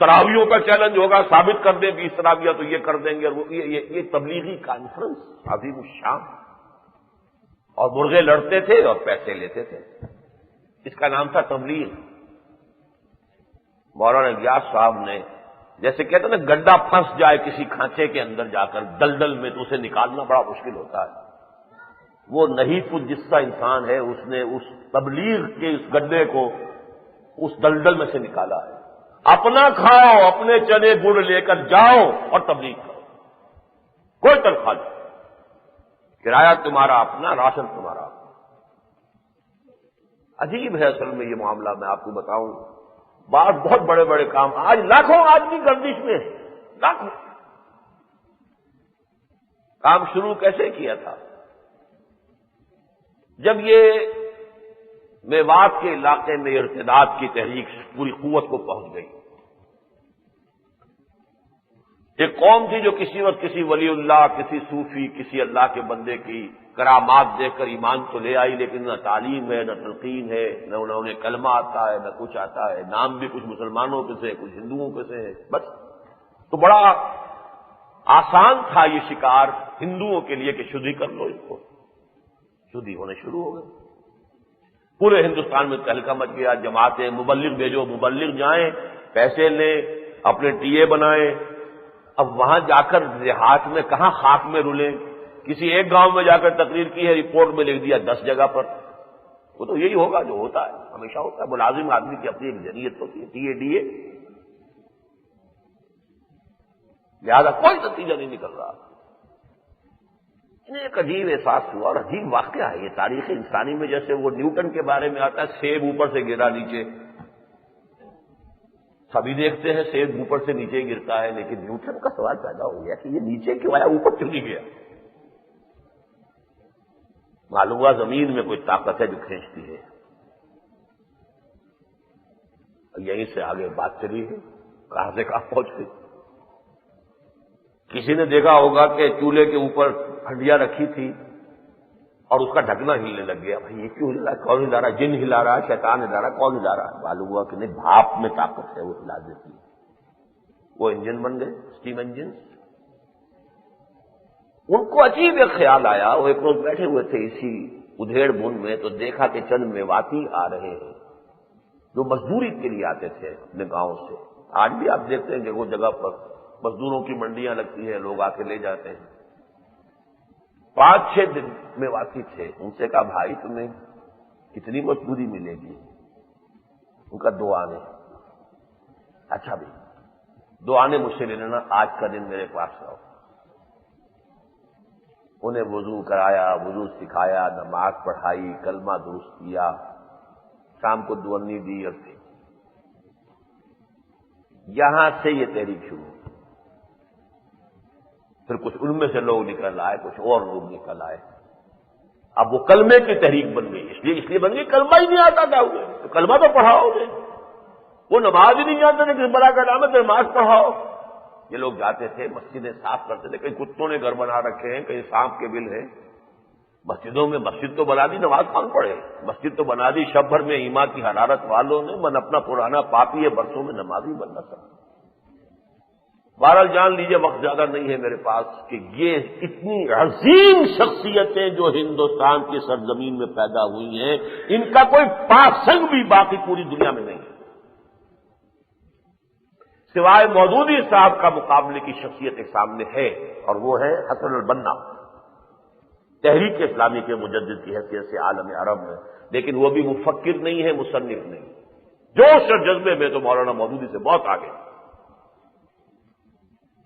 Speaker 1: تراویوں کا چیلنج ہوگا، ثابت کر دیں کہ اس تراویہ تو یہ کر دیں گے، اور یہ تبلیغی کانفرنس عظیم الشان، اور مرغے لڑتے تھے اور پیسے لیتے تھے، اس کا نام تھا تبلیغ۔ مولانا الیاس صاحب نے، جیسے کہتے ہیں نا گڈھا پھنس جائے کسی کھانچے کے اندر جا کر دلدل میں تو اسے نکالنا بڑا مشکل ہوتا ہے، وہ نحیف الجثہ انسان ہے، اس نے اس تبلیغ کے اس گڈھے کو اس دلدل میں سے نکالا ہے۔ اپنا کھاؤ، اپنے چنے گڑ لے کر جاؤ اور تبلیغ کرو، کوئی تنخواہ نہیں، کرایہ تمہارا اپنا، راشن تمہارا اپنا۔ عجیب ہے اصل میں یہ معاملہ، میں آپ کو بتاؤں، بعض بہت بڑے بڑے کام، آج لاکھوں آدمی گردش میں ہے، لاکھوں۔ کام شروع کیسے کیا تھا؟ جب یہ میوات کے علاقے میں ارتداد کی تحریک پوری قوت کو پہنچ گئی، ایک قوم تھی جو کسی وقت کسی ولی اللہ، کسی صوفی، کسی اللہ کے بندے کی کرامات دیکھ کر ایمان تو لے آئی، لیکن نہ تعلیم ہے، نہ تلقین ہے، نہ انہیں کلمہ آتا ہے، نہ کچھ آتا ہے، نام بھی کچھ مسلمانوں کے سے کچھ ہندوؤں کے سے ہے، بس۔ تو بڑا آسان تھا یہ شکار ہندوؤں کے لیے کہ شدھی کر لو اس کو، شدھی ہونے شروع ہو گئے۔ پورے ہندوستان میں تہلکہ مچ گیا، جماعتیں مبلغ بھیجو، مبلغ جائیں، پیسے لیں، اپنے ٹی اے بنائیں۔ اب وہاں جا کر دیہات میں کہاں خاک میں رولیں، کسی ایک گاؤں میں جا کر تقریر کی ہے، رپورٹ میں لکھ دیا 10 جگہ پر۔ وہ تو یہی ہوگا جو ہوتا ہے، ہمیشہ ہوتا ہے، ملازم آدمی کی اپنی ایک ذریعت ہوتی ہے، ٹی اے ڈی اے، لہذا کوئی نتیجہ نہیں نکل رہا۔ انہیں ایک عجیب احساس ہوا، اور عجیب واقعہ ہے یہ تاریخ انسانی میں، جیسے وہ نیوٹن کے بارے میں آتا ہے، سیب اوپر سے گرا نیچے، سبھی دیکھتے ہیں سیب اوپر سے نیچے گرتا ہے، لیکن نیوٹن کا سوال پیدا ہو گیا کہ یہ نیچے کیوں آیا، اوپر کیوں نہیں گیا؟ معلوم ہوا زمین میں کوئی طاقت ہے جو کھینچتی ہے، یہیں سے آگے بات چلی ہے، کہاں سے کہاں پہنچ گئی۔ کسی نے دیکھا ہوگا کہ چولہے کے اوپر ہنڈیا رکھی تھی اور اس کا ڈھکنا ہلنے لگ گیا، بھائی یہ کیوں ہل رہا ہے، کون ہلا رہا ہے، جن ہلا رہا ہے، شیطان ہلا رہا ہے، کون ہلا رہا ہے؟ معلوم ہوا کہ نہیں، بھاپ میں طاقت ہے، وہ ہلا دیتی ہے۔ وہ انجن بن گئے، اسٹیم انجن۔ ان کو عجیب ایک خیال آیا، وہ ایک روز بیٹھے ہوئے تھے اسی ادھیڑ بن میں، تو دیکھا کہ چند میواتی آ رہے ہیں جو مزدوری کے لیے آتے تھے اپنے گاؤں سے۔ آج بھی آپ دیکھتے ہیں کہ وہ جگہ پر مزدوروں کی منڈیاں لگتی ہیں، لوگ آ کے لے جاتے ہیں۔ 5-6 دن میواتی تھے، ان سے کہا بھائی تمہیں کتنی مزدوری ملے گی؟ ان کا 2 آنے۔ اچھا بھی 2 آنے مجھ سے لے لینا، آج کا دن میرے پاس رہو۔ انہیں وضو کرایا، وضو سکھایا، نماز پڑھائی، کلمہ درست کیا، شام کو دونی دی، اور پھر یہاں سے یہ تحریک شروع ہوئی۔ پھر کچھ ان میں سے لوگ نکل آئے، کچھ اور لوگ نکل آئے، اب وہ کلمے کی تحریک بن گئی، اس لیے بن گئی کلمہ ہی نہیں آتا تھا انہیں، تو کلمہ تو پڑھاؤ گے، وہ نماز ہی نہیں جانتے تھے کس بڑا کا نام ہے تو نماز پڑھاؤ۔ یہ لوگ جاتے تھے مسجدیں صاف کرتے تھے، کہیں کتوں نے گھر بنا رکھے ہیں، کہیں سانپ کے بل ہیں، مسجدوں میں مسجد تو بنا دی، نماز کون پڑھے؟ مسجد تو بنا دی شب بھر میں ایمان کی حرارت والوں نے، من اپنا پرانا پاپی ہے، برسوں میں نماز ہی بننا سکتا۔ بہرحال جان لیجیے وقت زیادہ نہیں ہے میرے پاس کہ یہ اتنی عظیم شخصیتیں جو ہندوستان کی سرزمین میں پیدا ہوئی ہیں، ان کا کوئی پاسنگ بھی باقی پوری دنیا میں نہیں ہے، سوائے مودودی صاحب کا مقابلے کی شخصیت ایک سامنے ہے، اور وہ ہے حسن البنا، تحریک اسلامی کے مجدد کی حیثیت سے عالم عرب میں، لیکن وہ بھی مفکر نہیں ہے، مصنف نہیں، جوش اور جذبے میں تو مولانا مودودی سے بہت آگے،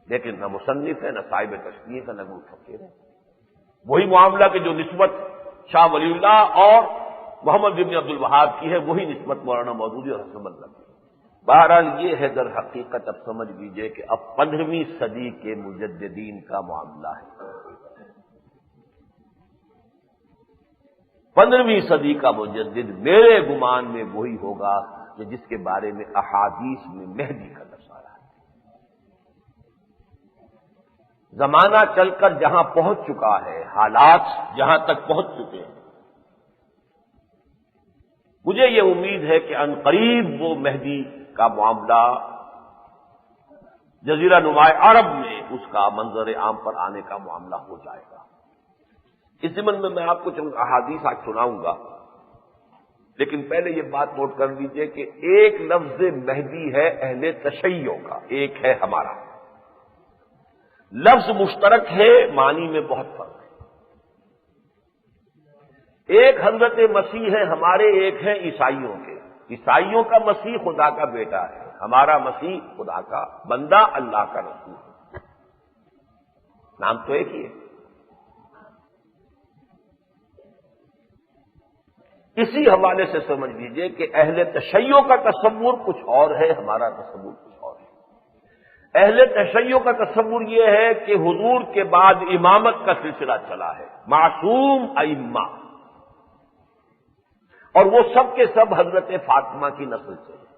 Speaker 1: لیکن نہ مصنف ہے، نہ صاحب تشریح ہے، نہ مفکر ہے۔ وہی معاملہ کہ جو نسبت شاہ ولی اللہ اور محمد بن عبد الوہاب کی ہے، وہی نسبت مولانا مودودی اور حسن البنا کی۔ بہرحال یہ ہے در حقیقت، اب سمجھ لیجیے کہ اب 15ویں صدی کے مجددین کا معاملہ ہے۔ 15ویں صدی کا مجدد میرے گمان میں وہی ہوگا کہ جس کے بارے میں احادیث میں مہدی کا لفظ آ رہا ہے۔ زمانہ چل کر جہاں پہنچ چکا ہے، حالات جہاں تک پہنچ چکے ہیں، مجھے یہ امید ہے کہ عنقریب وہ مہدی کا معاملہ جزیرہ نما عرب میں اس کا منظر عام پر آنے کا معاملہ ہو جائے گا۔ اس ضمن میں آپ کو چند احادیث آج سناؤں گا، لیکن پہلے یہ بات نوٹ کر لیجئے کہ ایک لفظ مہدی ہے اہل تشیع کا، ایک ہے ہمارا، لفظ مشترک ہے، معنی میں بہت فرق ہے۔ ایک حضرت مسیح ہے ہمارے، ایک ہے عیسائیوں کے۔ عیسائیوں کا مسیح خدا کا بیٹا ہے، ہمارا مسیح خدا کا بندہ، اللہ کا رسول ہے، نام تو ایک ہی ہے۔ اسی حوالے سے سمجھ لیجئے کہ اہل تشیع کا تصور کچھ اور ہے، ہمارا تصور کچھ اور ہے۔ اہل تشیع کا تصور یہ ہے کہ حضور کے بعد امامت کا سلسلہ چلا ہے، معصوم ائمہ، اور وہ سب کے سب حضرت فاطمہ کی نسل سے ہیں،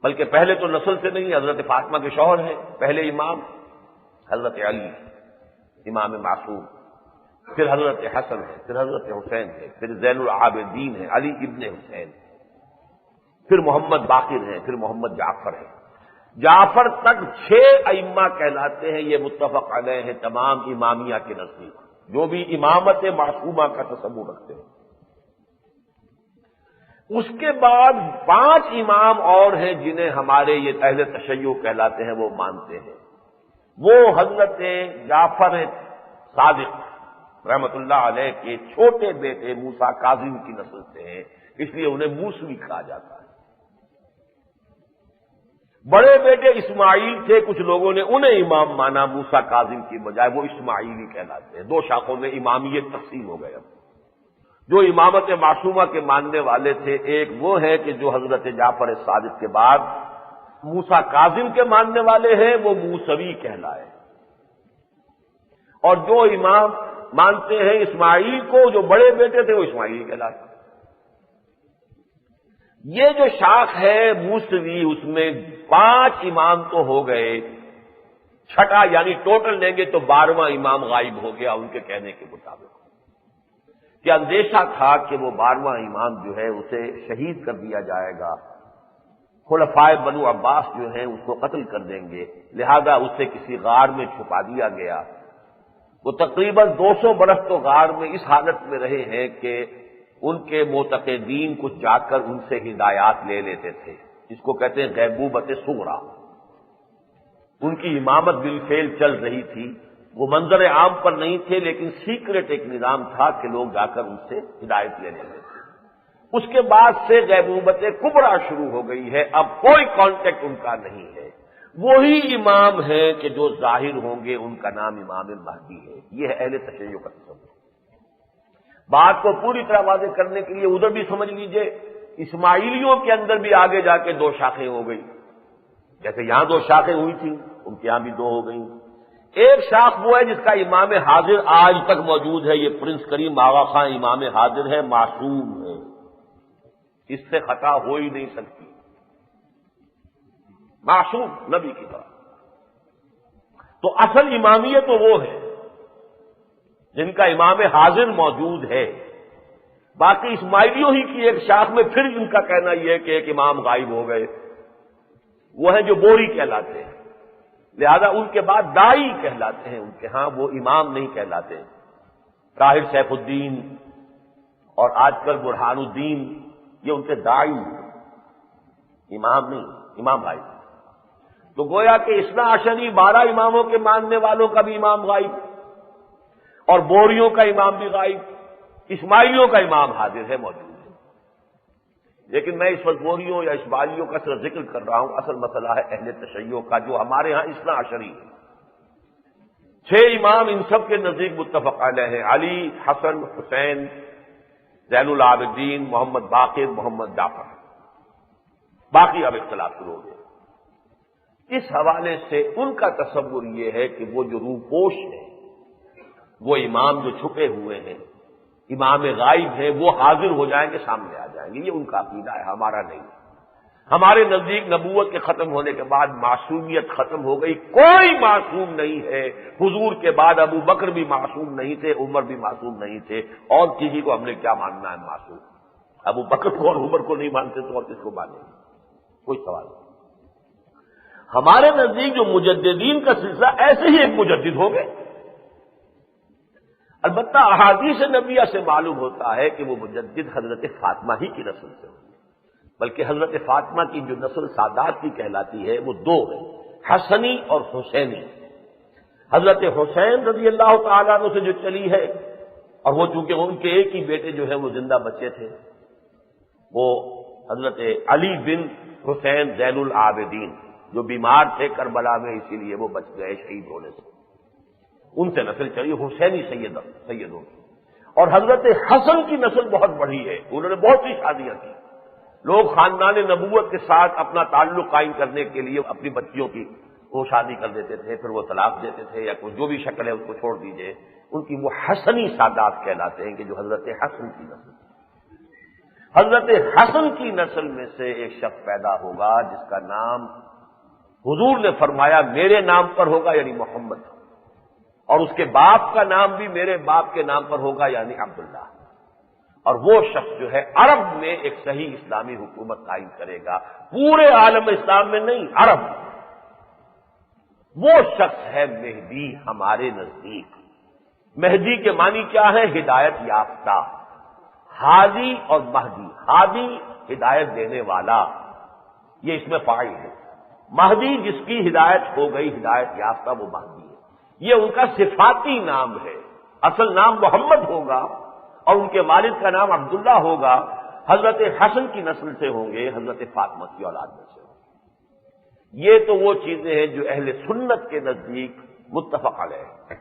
Speaker 1: بلکہ پہلے تو نسل سے نہیں، حضرت فاطمہ کے شوہر ہیں پہلے امام، حضرت علی امام معصوم، پھر حضرت حسن ہے، پھر حضرت حسین ہے، پھر زین العابدین ہے علی ابن حسین، پھر محمد باقر ہیں، پھر محمد جعفر ہے۔ جعفر تک 6 ائمہ کہلاتے ہیں، یہ متفق علیہ ہیں تمام امامیہ کے نزدیک، جو بھی امامت معصومہ کا تصور رکھتے ہیں۔ اس کے بعد 5 امام اور ہیں جنہیں ہمارے یہ اہل تشیع کہلاتے ہیں وہ مانتے ہیں، وہ حضرت جعفر صادق رحمت اللہ علیہ کے چھوٹے بیٹے موسیٰ کاظم کی نسل سے ہیں، اس لیے انہیں موسوی کہا جاتا ہے۔ بڑے بیٹے اسماعیل تھے، کچھ لوگوں نے انہیں امام مانا موسیٰ کاظم کی بجائے، وہ اسماعیلی کہلاتے ہیں۔ 2 شاخوں میں امامیت تقسیم ہو گئے۔ جو امامت معصومہ کے ماننے والے تھے، ایک وہ ہے کہ جو حضرت جعفر صادق کے بعد موسیٰ کاظم کے ماننے والے ہیں، وہ موسوی کہلائے، اور جو امام مانتے ہیں اسماعیل کو، جو بڑے بیٹے تھے، وہ اسماعیلی کہلاتے۔ یہ جو شاخ ہے موسوی، اس میں 5 امام تو ہو گئے، چھٹا یعنی ٹوٹل لیں گے تو 12واں امام غائب ہو گیا ان کے کہنے کے مطابق، کہ اندیشہ تھا کہ وہ 12واں امام جو ہے اسے شہید کر دیا جائے گا، خلفائے بنو عباس جو ہیں اس کو قتل کر دیں گے، لہذا اسے کسی غار میں چھپا دیا گیا۔ وہ تقریباً 200 برس تو غار میں اس حالت میں رہے ہیں کہ ان کے معتقدین کچھ جا کر ان سے ہدایات لے لیتے تھے، جس کو کہتے ہیں غیبوبت صغریٰ۔ ان کی امامت بالفعل چل رہی تھی، وہ منظر عام پر نہیں تھے، لیکن سیکرٹ ایک نظام تھا کہ لوگ جا کر ان سے ہدایت لے لیتے تھے۔ اس کے بعد سے غیبوبت کبریٰ شروع ہو گئی ہے، اب کوئی کانٹیکٹ ان کا نہیں ہے۔ وہی امام ہیں کہ جو ظاہر ہوں گے، ان کا نام امام المہدی ہے۔ یہ ہے اہل تشیع کا تصور۔ بات کو پوری طرح واضح کرنے کے لیے ادھر بھی سمجھ لیجئے، اسماعیلیوں کے اندر بھی آگے جا کے 2 شاخیں ہو گئی، جیسے یہاں 2 شاخیں ہوئی تھیں، ان کے یہاں بھی 2 ہو گئیں۔ ایک شاخ وہ ہے جس کا امام حاضر آج تک موجود ہے، یہ پرنس کریم آغا خان امام حاضر ہے، معصوم ہے، اس سے خطا ہو ہی نہیں سکتی، معصوم نبی کی طرح۔ تو اصل امامیت تو وہ ہے جن کا امام حاضر موجود ہے۔ باقی اسماعیلیوں ہی کی ایک شاخ میں پھر ان کا کہنا یہ ہے کہ ایک امام غائب ہو گئے، وہ ہیں جو بوری کہلاتے ہیں، لہذا ان کے بعد دائی کہلاتے ہیں، ان کے ہاں وہ امام نہیں کہلاتے۔ طاہر سیف الدین اور آج کل برہان الدین یہ ان کے دائی ہیں، امام نہیں، امام غائب۔ تو گویا کہ اثنا عشری 12 اماموں کے ماننے والوں کا بھی امام غائب، اور بوریوں کا امام بھی غائب، اسماعیلیوں کا امام حاضر ہے، موجود ہے۔ لیکن میں اس وقت بوریوں یا اسماعیلیوں کا صرف ذکر کر رہا ہوں، اصل مسئلہ ہے اہل تشیع کا، جو ہمارے ہاں اثنا عشری ہے۔ 6 امام ان سب کے نزدیک متفق علیہ ہیں، علی، حسن، حسین، زین العابدین، محمد باقر، محمد جعفر، باقی اب اختلاف شروع ہو گئے۔ اس حوالے سے ان کا تصور یہ ہے کہ وہ جو روپوش ہیں، وہ امام جو چھپے ہوئے ہیں، امام غائب ہیں، وہ حاضر ہو جائیں گے، سامنے آ جائیں گے۔ یہ ان کا عقیدہ ہے، ہمارا نہیں۔ ہمارے نزدیک نبوت کے ختم ہونے کے بعد معصومیت ختم ہو گئی، کوئی معصوم نہیں ہے۔ حضور کے بعد ابو بکر بھی معصوم نہیں تھے، عمر بھی معصوم نہیں تھے، اور کسی کو ہم نے کیا ماننا ہے معصوم؟ ابو بکر کو اور عمر کو نہیں مانتے تو اور کس کو مانیں گے؟ کوئی سوال نہیں۔ ہمارے نزدیک جو مجددین کا سلسلہ ایسے ہی ایک مجدد ہو گئے۔ البتہ احادیث نبیہ سے معلوم ہوتا ہے کہ وہ مجدد حضرت فاطمہ ہی کی نسل سے ہوئی، بلکہ حضرت فاطمہ کی جو نسل سادات کی کہلاتی ہے وہ 2 ہے، حسنی اور حسینی۔ حضرت حسین رضی اللہ تعالیٰ عنہ سے جو چلی ہے، اور وہ چونکہ ان کے ایک ہی بیٹے جو ہے وہ زندہ بچے تھے، وہ حضرت علی بن حسین زین العابدین، جو بیمار تھے کربلا میں، اسی لیے وہ بچ گئے شہید ہونے سے، ان سے نسل چلی حسینی سیدوں کی۔ اور حضرت حسن کی نسل بہت بڑی ہے، انہوں نے بہت سی شادیاں کی۔ لوگ خاندان نبوت کے ساتھ اپنا تعلق قائم کرنے کے لیے اپنی بچیوں کی وہ شادی کر دیتے تھے، پھر وہ طلاق دیتے تھے، یا کوئی جو بھی شکل ہے اس کو چھوڑ دیجئے، ان کی وہ حسنی سادات کہلاتے ہیں، کہ جو حضرت حسن کی نسل۔ حضرت حسن کی نسل میں سے ایک شخص پیدا ہوگا جس کا نام حضور نے فرمایا میرے نام پر ہوگا، یعنی محمد، اور اس کے باپ کا نام بھی میرے باپ کے نام پر ہوگا، یعنی عبداللہ۔ اور وہ شخص جو ہے عرب میں ایک صحیح اسلامی حکومت قائم کرے گا، پورے عالم اسلام میں نہیں، عرب۔ وہ شخص ہے مہدی ہمارے نزدیک۔ مہدی کے معنی کیا ہے؟ ہدایت یافتہ، ہادی اور مہدی۔ ہادی ہدایت دینے والا، یہ اس میں فاعل ہے۔ مہدی جس کی ہدایت ہو گئی، ہدایت یافتہ، وہ مہدی ہے۔ یہ ان کا صفاتی نام ہے، اصل نام محمد ہوگا، اور ان کے والد کا نام عبداللہ ہوگا۔ حضرت حسن کی نسل سے ہوں گے، حضرت فاطمہ کی اولاد میں سے ہوں گے۔ یہ تو وہ چیزیں ہیں جو اہل سنت کے نزدیک متفق علیہ ہیں۔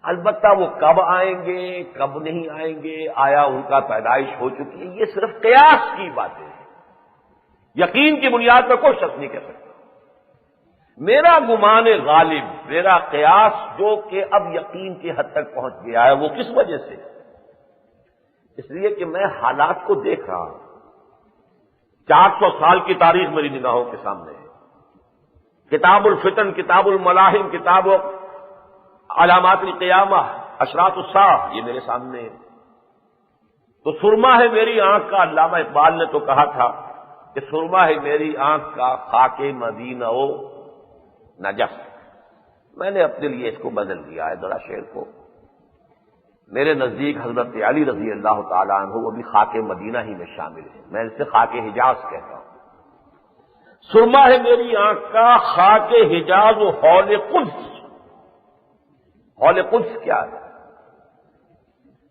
Speaker 1: البتہ وہ کب آئیں گے، کب نہیں آئیں گے، آیا ان کا پیدائش ہو چکی ہے، یہ صرف قیاس کی باتیں ہیں، یقین کی بنیاد پر کوئی شک نہیں کہہ سکتا۔ میرا گمان غالب، میرا قیاس جو کہ اب یقین کی حد تک پہنچ گیا ہے، وہ کس وجہ سے؟ اس لیے کہ میں حالات کو دیکھ رہا ہوں۔ 400 سال کی تاریخ میری نگاہوں کے سامنے ہے۔ کتاب الفتن، کتاب الملاحم، کتاب علامات القیامہ، اشراط الساعہ، یہ میرے سامنے ہے۔ تو سرما ہے میری آنکھ کا، علامہ اقبال نے تو کہا تھا کہ سرما ہے میری آنکھ کا، خاک مدینہ و نجف۔ میں نے اپنے لیے اس کو بدل دیا ہے ذرا شعر کو۔ میرے نزدیک حضرت علی رضی اللہ تعالیٰ عنہ وہ بھی خاک مدینہ ہی میں شامل ہے، میں اسے خاک حجاز کہتا ہوں۔ سرما ہے میری آنکھ کا، خاک حجاز و حول قدس۔ حول قدس کیا ہے؟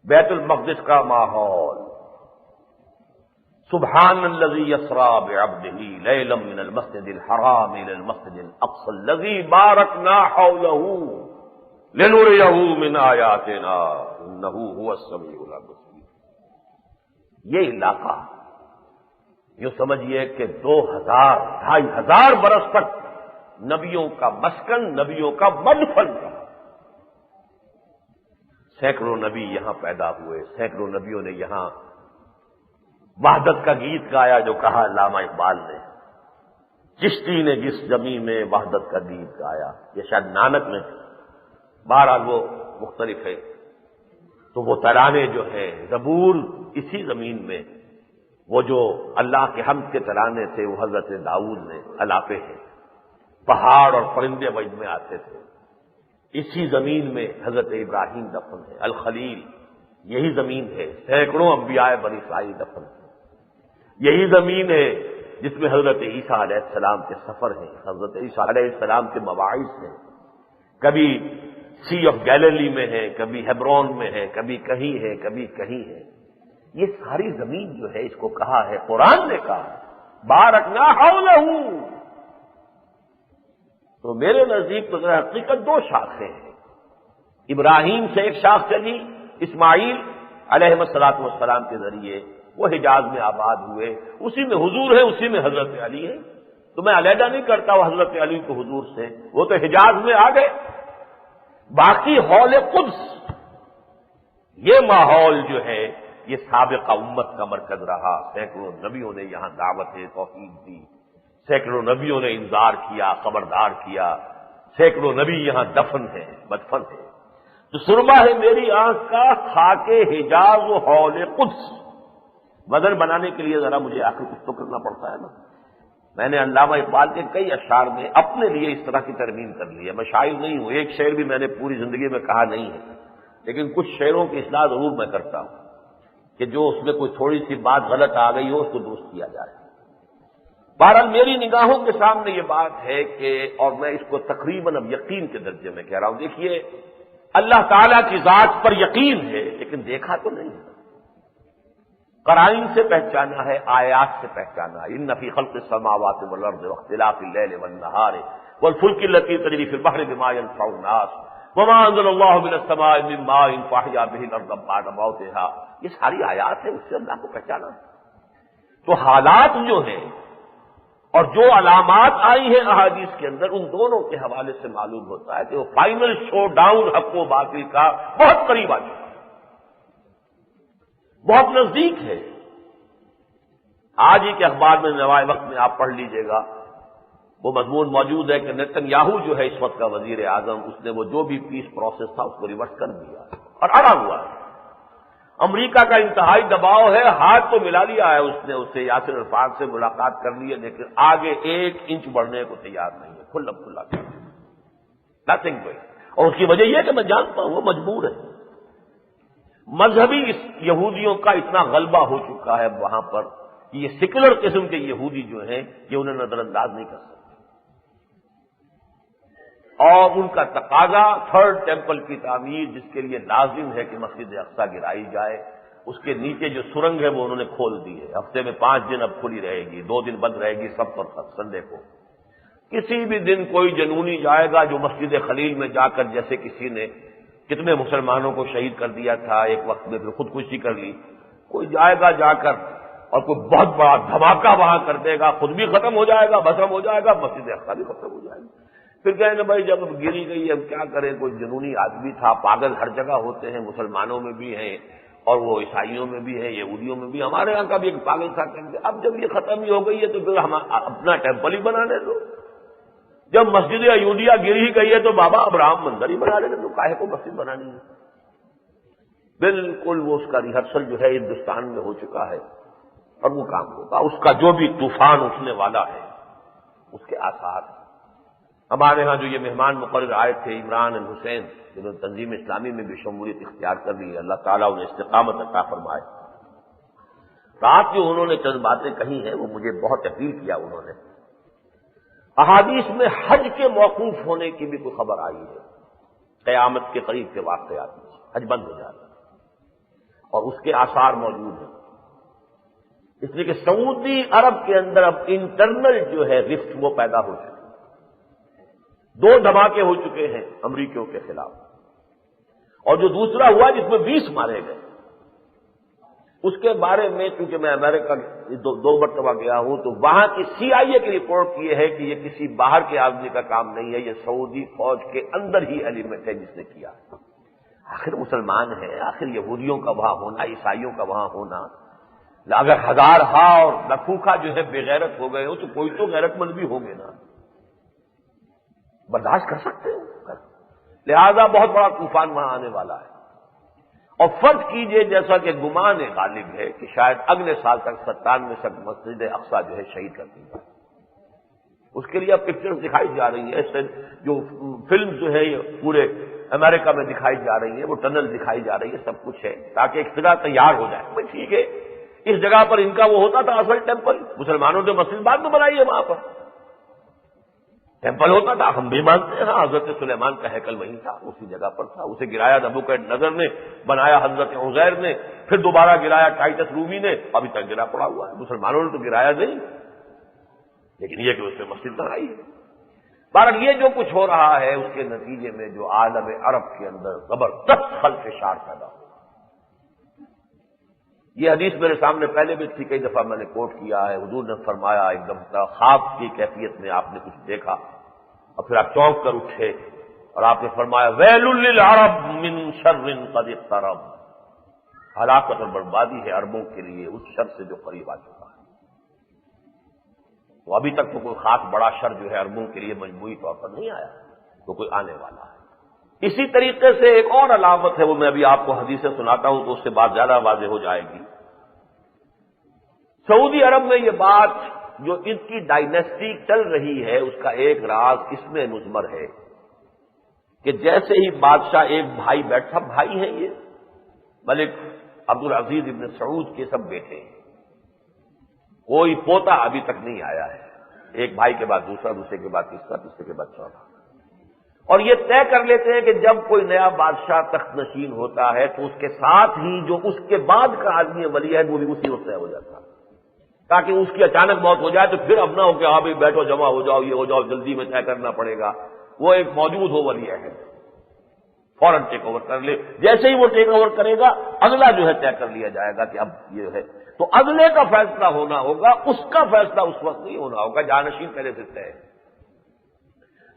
Speaker 1: بیت المقدس کا ماحول۔ سبحان الذی اسری بعبدہ لیلا من المسجد الحرام الى المسجد الاقصى الذی بارکنا حولہ لنریہ من آیاتنا انہ هو السمیع البصیر۔ یہ علاقہ یوں سمجھیے کہ 2000 2500 برس تک نبیوں کا مسکن، نبیوں کا مدفن رہا۔ سینکڑوں نبی یہاں پیدا ہوئے، سینکڑوں نبیوں نے یہاں وحدت کا گیت گایا، جو کہا علامہ اقبال نے، چشتی نے جس زمین میں وحدت کا گیت گایا، یہ شاید نانک نے، بہرحال وہ مختلف ہے۔ تو وہ ترانے جو ہیں زبور اسی زمین میں، وہ جو اللہ کے حمد کے ترانے تھے وہ حضرت داؤد نے الاپے ہیں، پہاڑ اور پرندے وجد میں آتے تھے۔ اسی زمین میں حضرت ابراہیم دفن ہے، الخلیل یہی زمین ہے، سینکڑوں انبیاء بنی اسرائیل دفن ہے۔ یہی زمین ہے جس میں حضرت عیسیٰ علیہ السلام کے سفر ہیں، حضرت عیسیٰ علیہ السلام کے مواعظ ہیں، کبھی سی آف گیلیلی میں ہے، کبھی ہیبرون میں ہے، کبھی کہیں ہے، کبھی کہیں ہے۔ یہ ساری زمین جو ہے اس کو کہا ہے، قرآن نے کہا بارکنا حولہ۔ تو میرے نزدیک تو حقیقت دو شاخیں ہیں، ابراہیم سے ایک شاخ چلی، اسماعیل علیہ الصلوۃ والسلام کے ذریعے وہ حجاز میں آباد ہوئے، اسی میں حضور ہے، اسی میں حضرت علی ہے۔ تو میں علیحدہ نہیں کرتا وہ حضرت علی کو حضور سے، وہ تو حجاز میں آ گئے۔ باقی حول قدس یہ ماحول جو ہے یہ سابقہ امت کا مرکز رہا، سینکڑوں نبیوں نے یہاں دعوت توحید دی، سینکڑوں نبیوں نے انذار کیا، خبردار کیا، سینکڑوں نبی یہاں دفن ہیں، مدفن ہیں۔ تو سرما ہے میری آنکھ کا خاک حجاز و حول قدس۔ وزن بنانے کے لیے ذرا مجھے آخر کچھ تو کرنا پڑتا ہے نا۔ میں نے علامہ اقبال کے کئی اشعار میں اپنے لیے اس طرح کی ترمیم کر لی ہے، میں شاعر نہیں ہوں، ایک شعر بھی میں نے پوری زندگی میں کہا نہیں ہے، لیکن کچھ شعروں کی اصلاح ضرور میں کرتا ہوں کہ جو اس میں کوئی تھوڑی سی بات غلط آ گئی ہو اس کو درست کیا جائے۔ بہرحال میری نگاہوں کے سامنے یہ بات ہے کہ، اور میں اس کو تقریباً اب یقین کے درجے میں کہہ رہا ہوں، دیکھیے اللہ تعالیٰ کی ذات پر یقین ہے لیکن دیکھا تو نہیں ہے، قرائن سے پہچانا ہے، آیات سے پہچانا ہے۔ ان فی خلق السماوات والارض واختلاف اللیل والنہار والفلک التی تجری فی البحر بما ينفع الناس وما انزل اللہ من السماء من ماء فاحیا به الارض بعد موتها، یہ ساری آیات ہیں، اس سے اللہ کو پہچانا۔ تو حالات جو ہیں اور جو علامات آئی ہیں احادیث کے اندر، ان دونوں کے حوالے سے معلوم ہوتا ہے کہ وہ فائنل شو ڈاؤن حق و باطل کا بہت قریب آ چکا ہے، بہت نزدیک ہے۔ آج ہی کے اخبار میں نوائے وقت میں آپ پڑھ لیجئے گا، وہ مضمون موجود ہے کہ نیتن یاہو جو ہے اس وقت کا وزیر اعظم، اس نے وہ جو بھی پیس پروسیس تھا اس کو ریورس کر دیا اور اڑا ہوا ہے۔ امریکہ کا انتہائی دباؤ ہے، ہاتھ تو ملا لیا ہے اس نے، اس سے یاسر عرفات سے ملاقات کر لی ہے، لیکن آگے 1 انچ بڑھنے کو تیار نہیں ہے، کھلا کھلا نتھنگ ڈوئنگ۔ اور اس کی وجہ یہ ہے کہ میں جانتا ہوں وہ مجبور ہے، مذہبی اس یہودیوں کا اتنا غلبہ ہو چکا ہے وہاں پر کہ یہ سیکولر قسم کے یہودی جو ہیں یہ انہیں نظر انداز نہیں کر سکتے، اور ان کا تقاضا 3rd ٹیمپل کی تعمیر، جس کے لیے لازم ہے کہ مسجد اقصی گرائی جائے، اس کے نیچے جو سرنگ ہے وہ انہوں نے کھول دی ہے، ہفتے میں 5 دن اب کھلی رہے گی، 2 دن بند رہے گی سب پر سنڈے کو۔ کسی بھی دن کوئی جنونی جائے گا جو مسجد خلیل میں جا کر، جیسے کسی نے کتنے مسلمانوں کو شہید کر دیا تھا ایک وقت میں، پھر خودکشی کر لی، کوئی جائے گا جا کر اور کوئی بہت بڑا دھماکہ وہاں کر دے گا، خود بھی ختم ہو جائے گا، بھسم ہو جائے گا، مسجد اقصی بھی ختم ہو جائے گی۔ پھر کہیں گے بھائی جب گری گئی ہم کیا کریں، کوئی جنونی آدمی تھا، پاگل ہر جگہ ہوتے ہیں، مسلمانوں میں بھی ہیں اور وہ عیسائیوں میں بھی ہیں، یہودیوں میں بھی، ہمارے یہاں کا بھی ایک پاگل تھا، کہیں گے اب جب یہ ختم ہی ہو گئی ہے تو پھر ہم اپنا ٹیمپل ہی بنانے دو۔ جب مسجد یہودیہ گر ہی گئی ہے تو بابا ابراہم مندر ہی بنا لیں گے، تو کاہے کو مسجد بنانی ہے۔ بالکل وہ اس کا ریہرسل جو ہے ہندوستان میں ہو چکا ہے اور وہ کام ہوگا، اس کا جو بھی طوفان اٹھنے والا ہے اس کے آثار ہیں۔ ہمارے ہاں جو یہ مہمان مقرر آئے تھے عمران الحسین، جنہوں نے تنظیم اسلامی میں بھی شمولیت اختیار کر لی ہے، اللہ تعالیٰ انہیں استقامت عطا فرمائے۔ رات جو انہوں نے چند باتیں کہی ہیں وہ مجھے بہت اپیل کیا انہوں نے۔ احادیث میں حج کے موقوف ہونے کی بھی کوئی خبر آئی ہے، قیامت کے قریب کے واقعات میں حج بند ہو جاتا ہے اور اس کے آثار موجود ہیں، اس لیے کہ سعودی عرب کے اندر اب انٹرنل جو ہے رفٹ وہ پیدا ہو چکی، 2 دھماکے ہو چکے ہیں امریکیوں کے خلاف، اور جو دوسرا ہوا جس میں 20 مارے گئے، اس کے بارے میں چونکہ میں امریکہ دو مرتبہ گیا ہوں تو وہاں کی CIA کی رپورٹ یہ ہے کہ یہ کسی باہر کے آدمی کا کام نہیں ہے، یہ سعودی فوج کے اندر ہی ایلیمنٹ ہے جس نے کیا۔ آخر مسلمان ہیں، آخر یہودیوں کا وہاں ہونا، عیسائیوں کا وہاں ہونا، اگر ہزار ہا اور لکھوکھا جو ہے بے غیرت ہو گئے ہو تو کوئی تو غیرت مند بھی ہوں گے نا، برداشت کر سکتے ہو؟ لہذا بہت بڑا طوفان وہاں آنے والا ہے۔ اور فرض کیجئے جیسا کہ گمان غالب ہے کہ شاید اگلے سال تک 97 سک مسجد اقصی جو ہے شہید کر دی جائے، اس کے لیے اب پکچرز دکھائی جا رہی ہیں، جو فلم جو ہے یہ پورے امریکہ میں دکھائی جا رہی ہے، وہ ٹنل دکھائی جا رہی ہے، سب کچھ ہے تاکہ ایک فضا تیار ہو جائے۔ بھائی ٹھیک ہے، اس جگہ پر ان کا وہ ہوتا تھا اصل ٹیمپل، مسلمانوں نے مسجد بعد میں بنائی ہے، وہاں پر ٹیمپل ہوتا تھا، ہم بھی مانتے ہیں، ہاں حضرت سلیمان کا ہیکل وہیں تھا، اسی جگہ پر تھا، اسے گرایا نبوکدنضر نے، بنایا حضرت عزیر نے، پھر دوبارہ گرایا ٹائٹس رومی نے، ابھی تک گرا پڑا ہوا ہے۔ مسلمانوں نے تو گرایا نہیں، لیکن یہ کہ اس نے مسجد بنائی ہے۔ بہرحال یہ جو کچھ ہو رہا ہے اس کے نتیجے میں جو عالم عرب کے اندر زبردست خلفشار پیدا ہو، یہ حدیث میرے سامنے پہلے بھی تھی، کئی دفعہ میں نے کوٹ کیا ہے، حضور نے فرمایا ایک دم خواب کی کیفیت میں آپ نے کچھ دیکھا اور پھر آپ چونک کر اٹھے اور آپ نے فرمایا ویل للعرب من شر قد اقترب، ہلاکت اور بربادی ہے عربوں کے لیے اس شر سے جو قریب آ چکا ہے۔ تو ابھی تک تو کوئی خاص بڑا شر جو ہے عربوں کے لیے مجموعی طور پر نہیں آیا، تو کوئی آنے والا ہے۔ اسی طریقے سے ایک اور علامت ہے، وہ میں ابھی آپ کو حدیثیں سناتا ہوں تو اس سے بات زیادہ واضح ہو جائے گی۔ سعودی عرب میں یہ بات جو ان کی ڈائنیسٹی چل رہی ہے اس کا ایک راز اس میں مضمر ہے کہ جیسے ہی بادشاہ ایک بھائی بیٹھا، بھائی ہیں یہ ملک عبدالعزیز ابن سعود کے سب بیٹے ہیں، کوئی پوتا ابھی تک نہیں آیا ہے، ایک بھائی کے بعد دوسرا، دوسرے کے بعد تیسرا، تیسرے کے بعد چوتھا، اور یہ طے کر لیتے ہیں کہ جب کوئی نیا بادشاہ تخت نشین ہوتا ہے تو اس کے ساتھ ہی جو اس کے بعد کا آدمی ولی ہے وہ بھی اسی وقت طے ہو جاتا ہے، تاکہ اس کی اچانک موت ہو جائے تو پھر اب نہ ہو کہ ہاں بھائی بیٹھو جمع ہو جاؤ، یہ ہو جاؤ، جلدی میں طے کرنا پڑے گا، وہ ایک موجود ہو ولی ہے فوراً ٹیک اوور کر لے، جیسے ہی وہ ٹیک اوور کرے گا اگلا جو ہے طے کر لیا جائے گا کہ اب یہ ہے، تو اگلے کا فیصلہ ہونا ہوگا، اس کا فیصلہ اس وقت نہیں ہونا ہوگا، جانشین پہلے سے طے ہے۔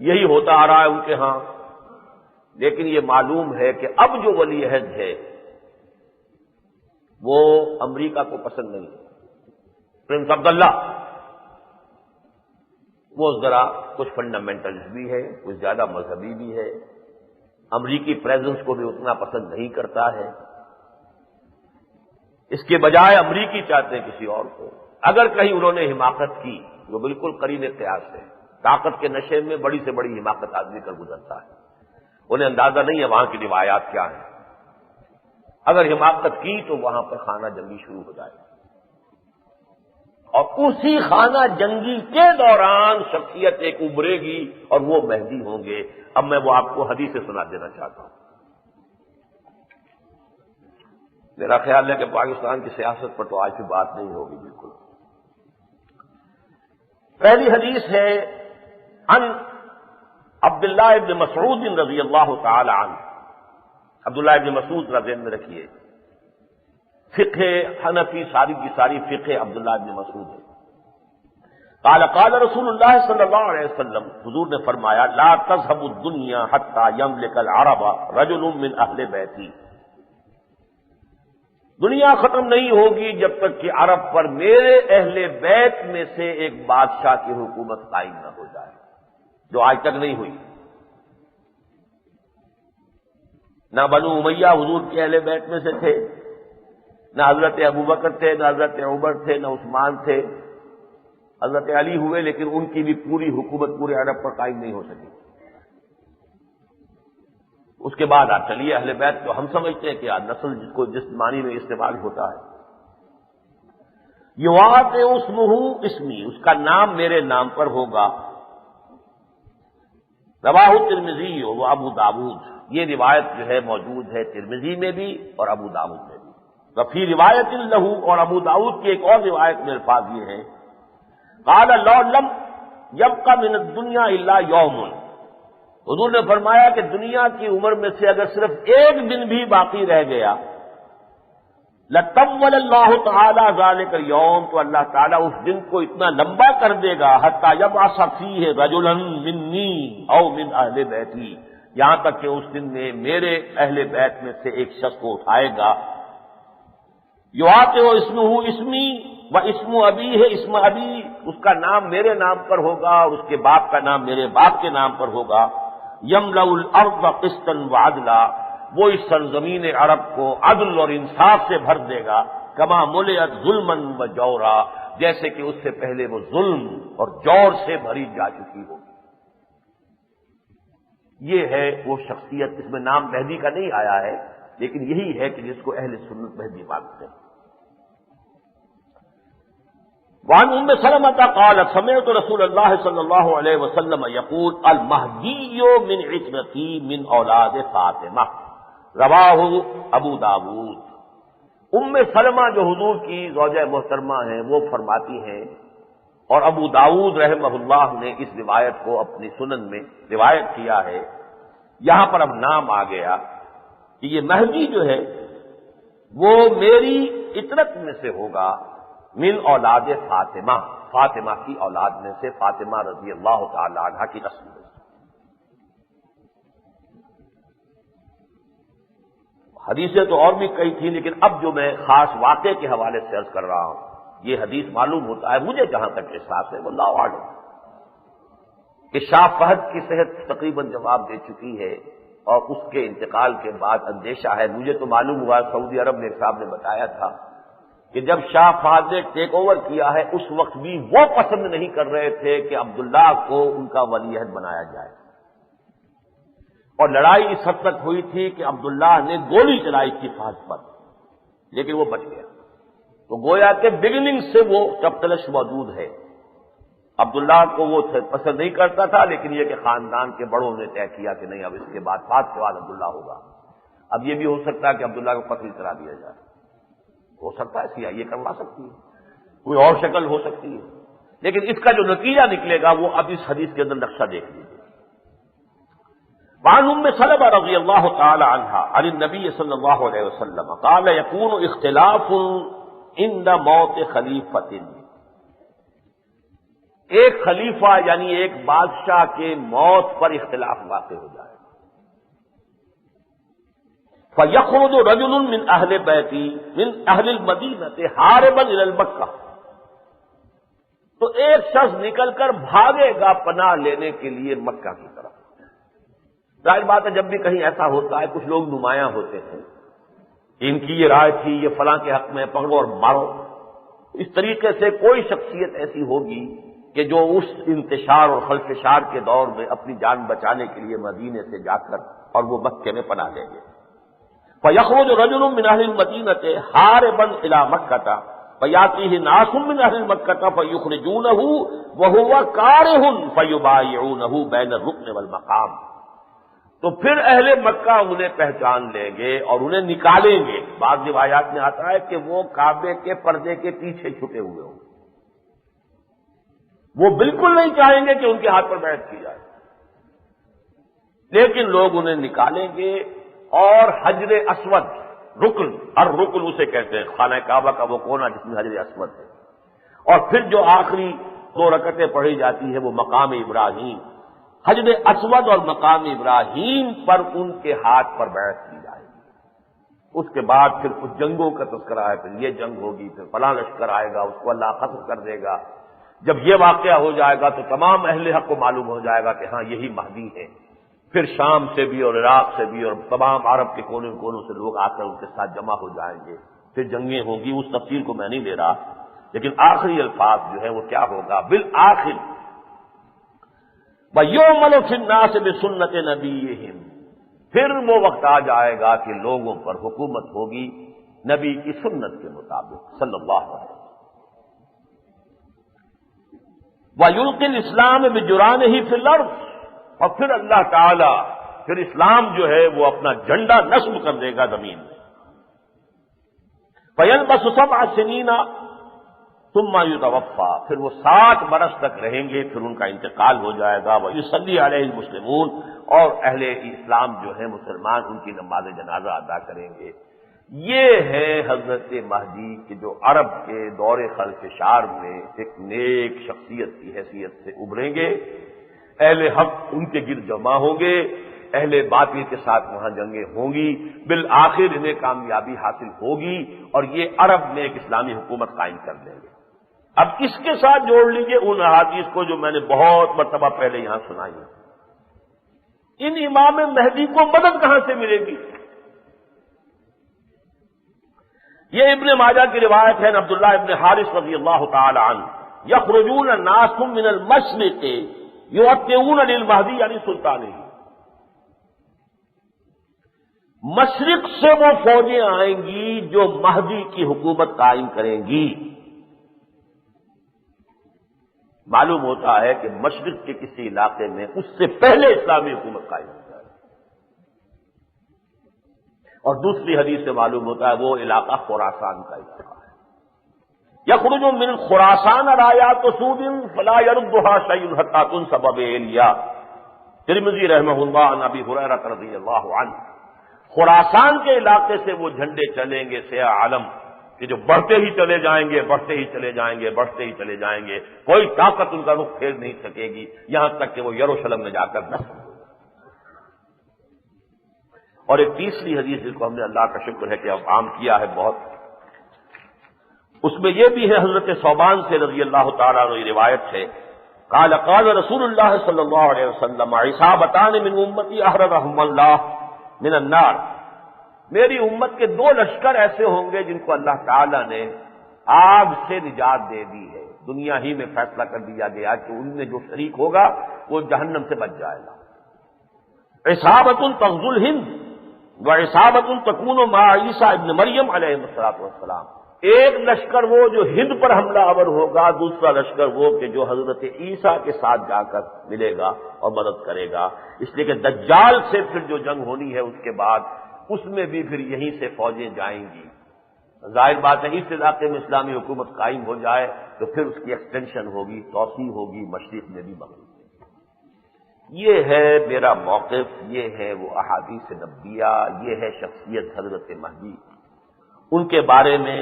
Speaker 1: یہی ہوتا آ رہا ہے ان کے ہاں، لیکن یہ معلوم ہے کہ اب جو ولی عہد ہے وہ امریکہ کو پسند نہیں، پرنس عبداللہ، وہ ذرا کچھ فنڈامنٹلز بھی ہے، کچھ زیادہ مذہبی بھی ہے، امریکی پریزنس کو بھی اتنا پسند نہیں کرتا ہے، اس کے بجائے امریکی چاہتے ہیں کسی اور کو۔ اگر کہیں انہوں نے حماقت کی وہ بالکل قرین قیاس ہے، طاقت کے نشے میں بڑی سے بڑی حماقت آدمی کر گزرتا ہے، انہیں اندازہ نہیں ہے وہاں کی روایات کیا ہیں، اگر حماقت کی تو وہاں پر خانہ جنگی شروع ہو جائے گا، اور اسی خانہ جنگی کے دوران شخصیت ایک ابھرے گی اور وہ مہدی ہوں گے۔ اب میں وہ آپ کو حدیث سے سنا دینا چاہتا ہوں۔ میرا خیال ہے کہ پاکستان کی سیاست پر تو آج بھی بات نہیں ہوگی بالکل۔ پہلی حدیث ہے عن عبداللہ ابن مسعود رضی اللہ تعالی عنہ، عبداللہ ابن مسعود رضی اللہ عنہ رکھیے، فقہ حنفی ساری کی ساری فقہ عبداللہ ابن مسعود ہے۔ قال قال رسول اللہ صلی اللہ علیہ وسلم، حضور نے فرمایا لا تذهب الدنيا حتى يملك العرب رجل من اہل بیتی، دنیا ختم نہیں ہوگی جب تک کہ عرب پر میرے اہل بیت میں سے ایک بادشاہ کی حکومت قائم نہ ہو جائے، جو آج تک نہیں ہوئی۔ نہ بنو امیہ حضور کے اہل بیت میں سے تھے، نہ حضرت ابوبکر تھے، نہ حضرت عمر تھے، نہ عثمان تھے، حضرت علی ہوئے لیکن ان کی بھی پوری حکومت پورے عرب پر قائم نہیں ہو سکی۔ اس کے بعد آپ چلیے اہل بیت تو ہم سمجھتے ہیں کہ نسل جس کو جس معنی میں استعمال ہوتا ہے، یواطئ اسمہ اسمی، اس کا نام میرے نام پر ہوگا، رواہ ترمذی و ابو داود، یہ روایت جو ہے موجود ہے ترمذی میں بھی اور ابو داود میں بھی، وفی روایت لہ، اور ابو داود کی ایک اور روایت میں الفاظ یہ ہیں قال لو لم یبقى من الدنیا الا یوم، حضور نے فرمایا کہ دنیا کی عمر میں سے اگر صرف ایک دن بھی باقی رہ گیا لطول اللہ تعالی ذالک اليوم، تو اللہ تعالیٰ اس دن کو اتنا لمبا کر دے گا، حتی یبعث فیہ رجلا منی او من اہل بیتی، یہاں تک کہ اس دن میں میرے اہل بیت میں سے ایک شخص کو اٹھائے گا، یواقع اسمہ اسمی و اسم ابی ہے اسم ابی، اس کا نام میرے نام پر ہوگا اور اس کے باپ کا نام میرے باپ کے نام پر ہوگا، یملأ الارض قسطا وعدلا، وہ اس سرزمین عرب کو عدل اور انصاف سے بھر دے گا، کما ملئت ظلما و جورا، جیسے کہ اس سے پہلے وہ ظلم اور جور سے بھری جا چکی ہوگی۔ یہ ہے وہ شخصیت، اس میں نام مہدی کا نہیں آیا ہے، لیکن یہی ہے کہ جس کو اہل سنت مہدی مانتے ہیں۔ وعن ام سلمۃ قالت سمعت رسول اللہ صلی اللہ علیہ وسلم یقول المہدی من عترتی من اولاد فاطمہ، رواہ ابو داود۔ ام سلمہ جو حضور کی زوجہ محترمہ ہیں وہ فرماتی ہیں، اور ابو داود رحمہ اللہ نے اس روایت کو اپنی سنن میں روایت کیا ہے، یہاں پر اب نام آ گیا کہ یہ مہدی جو ہے وہ میری عترت میں سے ہوگا، من اولاد فاطمہ، فاطمہ کی اولاد میں سے، فاطمہ رضی اللہ تعالی عنہا کی نسل میں سے۔ حدیثیں تو اور بھی کئی تھیں، لیکن اب جو میں خاص واقعے کے حوالے سے عرض کر رہا ہوں، یہ حدیث معلوم ہوتا ہے مجھے جہاں تک احساس ہے واللہ اعلم کہ شاہ فہد کی صحت تقریباً جواب دے چکی ہے، اور اس کے انتقال کے بعد اندیشہ ہے، مجھے تو معلوم ہوا سعودی عرب میں ایک صاحب نے بتایا تھا کہ جب شاہ فہد نے ٹیک اوور کیا ہے اس وقت بھی وہ پسند نہیں کر رہے تھے کہ عبداللہ کو ان کا ولی عہد بنایا جائے، اور لڑائی اس حد تک ہوئی تھی کہ عبداللہ نے گولی چلائی تھی فہد پر، لیکن وہ بچ گیا۔ تو گویا کہ بگننگ سے وہ چپتلش موجود ہے، عبداللہ کو وہ پسند نہیں کرتا تھا، لیکن یہ کہ خاندان کے بڑوں نے طے کیا کہ نہیں، اب اس کے بعد فہد کے بعد عبداللہ ہوگا۔ اب یہ بھی ہو سکتا ہے کہ عبداللہ کو قتل کرا دیا جائے، ہو سکتا ہے CIA کروا سکتی ہے، کوئی اور شکل ہو سکتی ہے، لیکن اس کا جو نتیجہ نکلے گا وہ اب اس حدیث کے اندر نقشہ دیکھ لیجیے۔ وعن ام سلمہ رضی اللہ تعالی عنہا عن النبی صلی اللہ علیہ وسلم قال یکون اختلاف عند موت خلیفۃ، ایک خلیفہ یعنی ایک بادشاہ کے موت پر اختلاف واقع ہو جائے، فَيَخْرُجُ رَجُلٌ مِّنْ أَهْلِ بَيْتِي مِنْ أَهْلِ الْمَدِينَةِ حَارِبًا إِلَى الْمَكَّةِ، تو ایک شخص نکل کر بھاگے گا پناہ لینے کے لیے مکہ کی طرف۔ ظاہر بات ہے جب بھی کہیں ایسا ہوتا ہے کچھ لوگ نمایاں ہوتے ہیں، ان کی یہ رائے تھی، یہ فلاں کے حق میں پکڑو اور مارو، اس طریقے سے کوئی شخصیت ایسی ہوگی کہ جو اس انتشار اور خلفشار کے دور میں اپنی جان بچانے کے لیے مدینے سے جا کر اور وہ مکے میں پناہ لیں گے۔ فَيَخْرُجُ رَجُلٌ مِّنْ أَهْلِ الْمَدِينَةِ حَارِبًا إِلَىٰ مَكَّةَ فَيَأْتِيهِ نَاسٌ مِّنْ أَهْلِ مَكَّةَ فَيُخْرِجُونَهُ وَهُوَ كَارِهٌ فَيُبَايِعُونَهُ بَيْنَ الرُّكْنِ وَالْمَقَامِ، تو پھر اہل مکہ انہیں پہچان لیں گے اور انہیں نکالیں گے۔ بعض روایات میں آتا ہے کہ وہ کعبے کے پردے کے پیچھے چھپے ہوئے ہوں، وہ بالکل نہیں چاہیں گے کہ ان کے ہاتھ پر بیعت کی جائے، لیکن لوگ انہیں نکالیں گے اور حجر اسود، رکن، الرکن اسے کہتے ہیں، خانہ کعبہ کا وہ کونا جس میں حجر اسود ہے، اور پھر جو آخری 2 رکعتیں پڑھی جاتی ہے وہ مقام ابراہیم، حجر اسود اور مقام ابراہیم پر ان کے ہاتھ پر بیعت کی جائے گی۔ اس کے بعد پھر کچھ جنگوں کا تذکرہ ہے، پھر یہ جنگ ہوگی، پھر فلاں لشکر آئے گا، اس کو اللہ ختم کر دے گا۔ جب یہ واقعہ ہو جائے گا تو تمام اہل حق کو معلوم ہو جائے گا کہ ہاں یہی مہدی ہے۔ پھر شام سے بھی اور عراق سے بھی اور تمام عرب کے کونے کونوں سے لوگ آ کر ان کے ساتھ جمع ہو جائیں گے، پھر جنگیں ہوں گی، اس تفصیل کو میں نہیں لے رہا، لیکن آخری الفاظ جو ہے وہ کیا ہوگا، بالآخر وَيُعْمَلُ فِي النَّاسِ بِسُنَّتِ نَبِيِّهِمْ، پھر وہ وقت آ جائے گا کہ لوگوں پر حکومت ہوگی نبی کی سنت کے مطابق صلی اللہ علیہ وسلم۔ وَيُلْقِي الْإِسْلَامَ بِجُرَانِهِ فِي الْأَرْضِ، اور پھر اللہ تعالی پھر اسلام جو ہے وہ اپنا جھنڈا نصب کر دے گا زمین میں۔ فَيَلْبَسُ 7 سِنِينَ ثُمَّ يُتَوَفَّى، پھر وہ 7 برس تک رہیں گے، پھر ان کا انتقال ہو جائے گا۔ وَيُصَلِّي عَلَيْهِ الْمُسْلِمُونَ، اور اہل اسلام جو ہے مسلمان ان کی نماز جنازہ ادا کریں گے۔ یہ ہے حضرت مہدی کہ جو عرب کے دور خلفشار میں ایک نیک شخصیت کی حیثیت سے ابھریں گے، اہل حق ان کے گرد جمع ہوں گے، اہل باطل کے ساتھ وہاں جنگیں ہوں گی، بالآخر انہیں کامیابی حاصل ہوگی اور یہ عرب میں ایک اسلامی حکومت قائم کر دیں گے۔ اب اس کے ساتھ جوڑ لیجئے ان احادیث کو جو میں نے بہت مرتبہ پہلے یہاں سنائی ہے۔ ان امام مہدی کو مدد کہاں سے ملے گی؟ یہ ابن ماجہ کی روایت ہے، عبداللہ ابن حارث رضی اللہ تعالی عنہ، یخرجون الناس من المشرق یؤتون للمہدی یعنی سلطانہ، مشرق سے وہ فوجیں آئیں گی جو مہدی کی حکومت قائم کریں گی۔ معلوم ہوتا ہے کہ مشرق کے کسی علاقے میں اس سے پہلے اسلامی حکومت قائم ہو جائے، اور دوسری حدیث سے معلوم ہوتا ہے وہ علاقہ خراسان کا علاقہ ہے۔ یخرج من خراسان رایات سود فلا يردها شيء حتى تنصب بإلیا، ترمذی رحمہ اللہ عن ابی ہریرہ رضی اللہ عنہ۔ خراسان کے علاقے سے وہ جھنڈے چلیں گے سیاہ علم کہ جو بڑھتے ہی چلے جائیں گے، بڑھتے ہی چلے جائیں گے، بڑھتے ہی چلے جائیں گے، کوئی طاقت ان کا رخ پھیر نہیں سکے گی یہاں تک کہ وہ یروشلم میں جا کر نصب ہو۔ اور ایک تیسری حدیث جس کو ہم نے اللہ کا شکر ہے کہ اب عام کیا ہے بہت، اس میں یہ بھی ہے حضرت ثوبان سے رضی اللہ تعالیٰ عنہ روایت ہے، قال قال رسول اللہ صلی اللہ علیہ وسلم عصابتان من امتی احررهم اللہ من النار، میری امت کے دو لشکر ایسے ہوں گے جن کو اللہ تعالیٰ نے آگ سے نجات دے دی ہے، دنیا ہی میں فیصلہ کر دیا گیا کہ ان میں جو شریک ہوگا وہ جہنم سے بچ جائے گا۔ عصابۃ تغزو الہند وعصابۃ تکون مع عیسیٰ ابن مریم علیہ السلام، ایک لشکر وہ جو ہند پر حملہ آور ہوگا، دوسرا لشکر وہ کہ جو حضرت عیسیٰ کے ساتھ جا کر ملے گا اور مدد کرے گا۔ اس لیے کہ دجال سے پھر جو جنگ ہونی ہے اس کے بعد اس میں بھی پھر یہیں سے فوجیں جائیں گی۔ ظاہر بات ہے اس علاقے میں اسلامی حکومت قائم ہو جائے تو پھر اس کی ایکسٹینشن ہوگی، توسیع ہوگی، مشرق میں بھی مغرب میں۔ یہ ہے میرا موقف، یہ ہے وہ احادیث نبویہ، یہ ہے شخصیت حضرت مہدی، ان کے بارے میں۔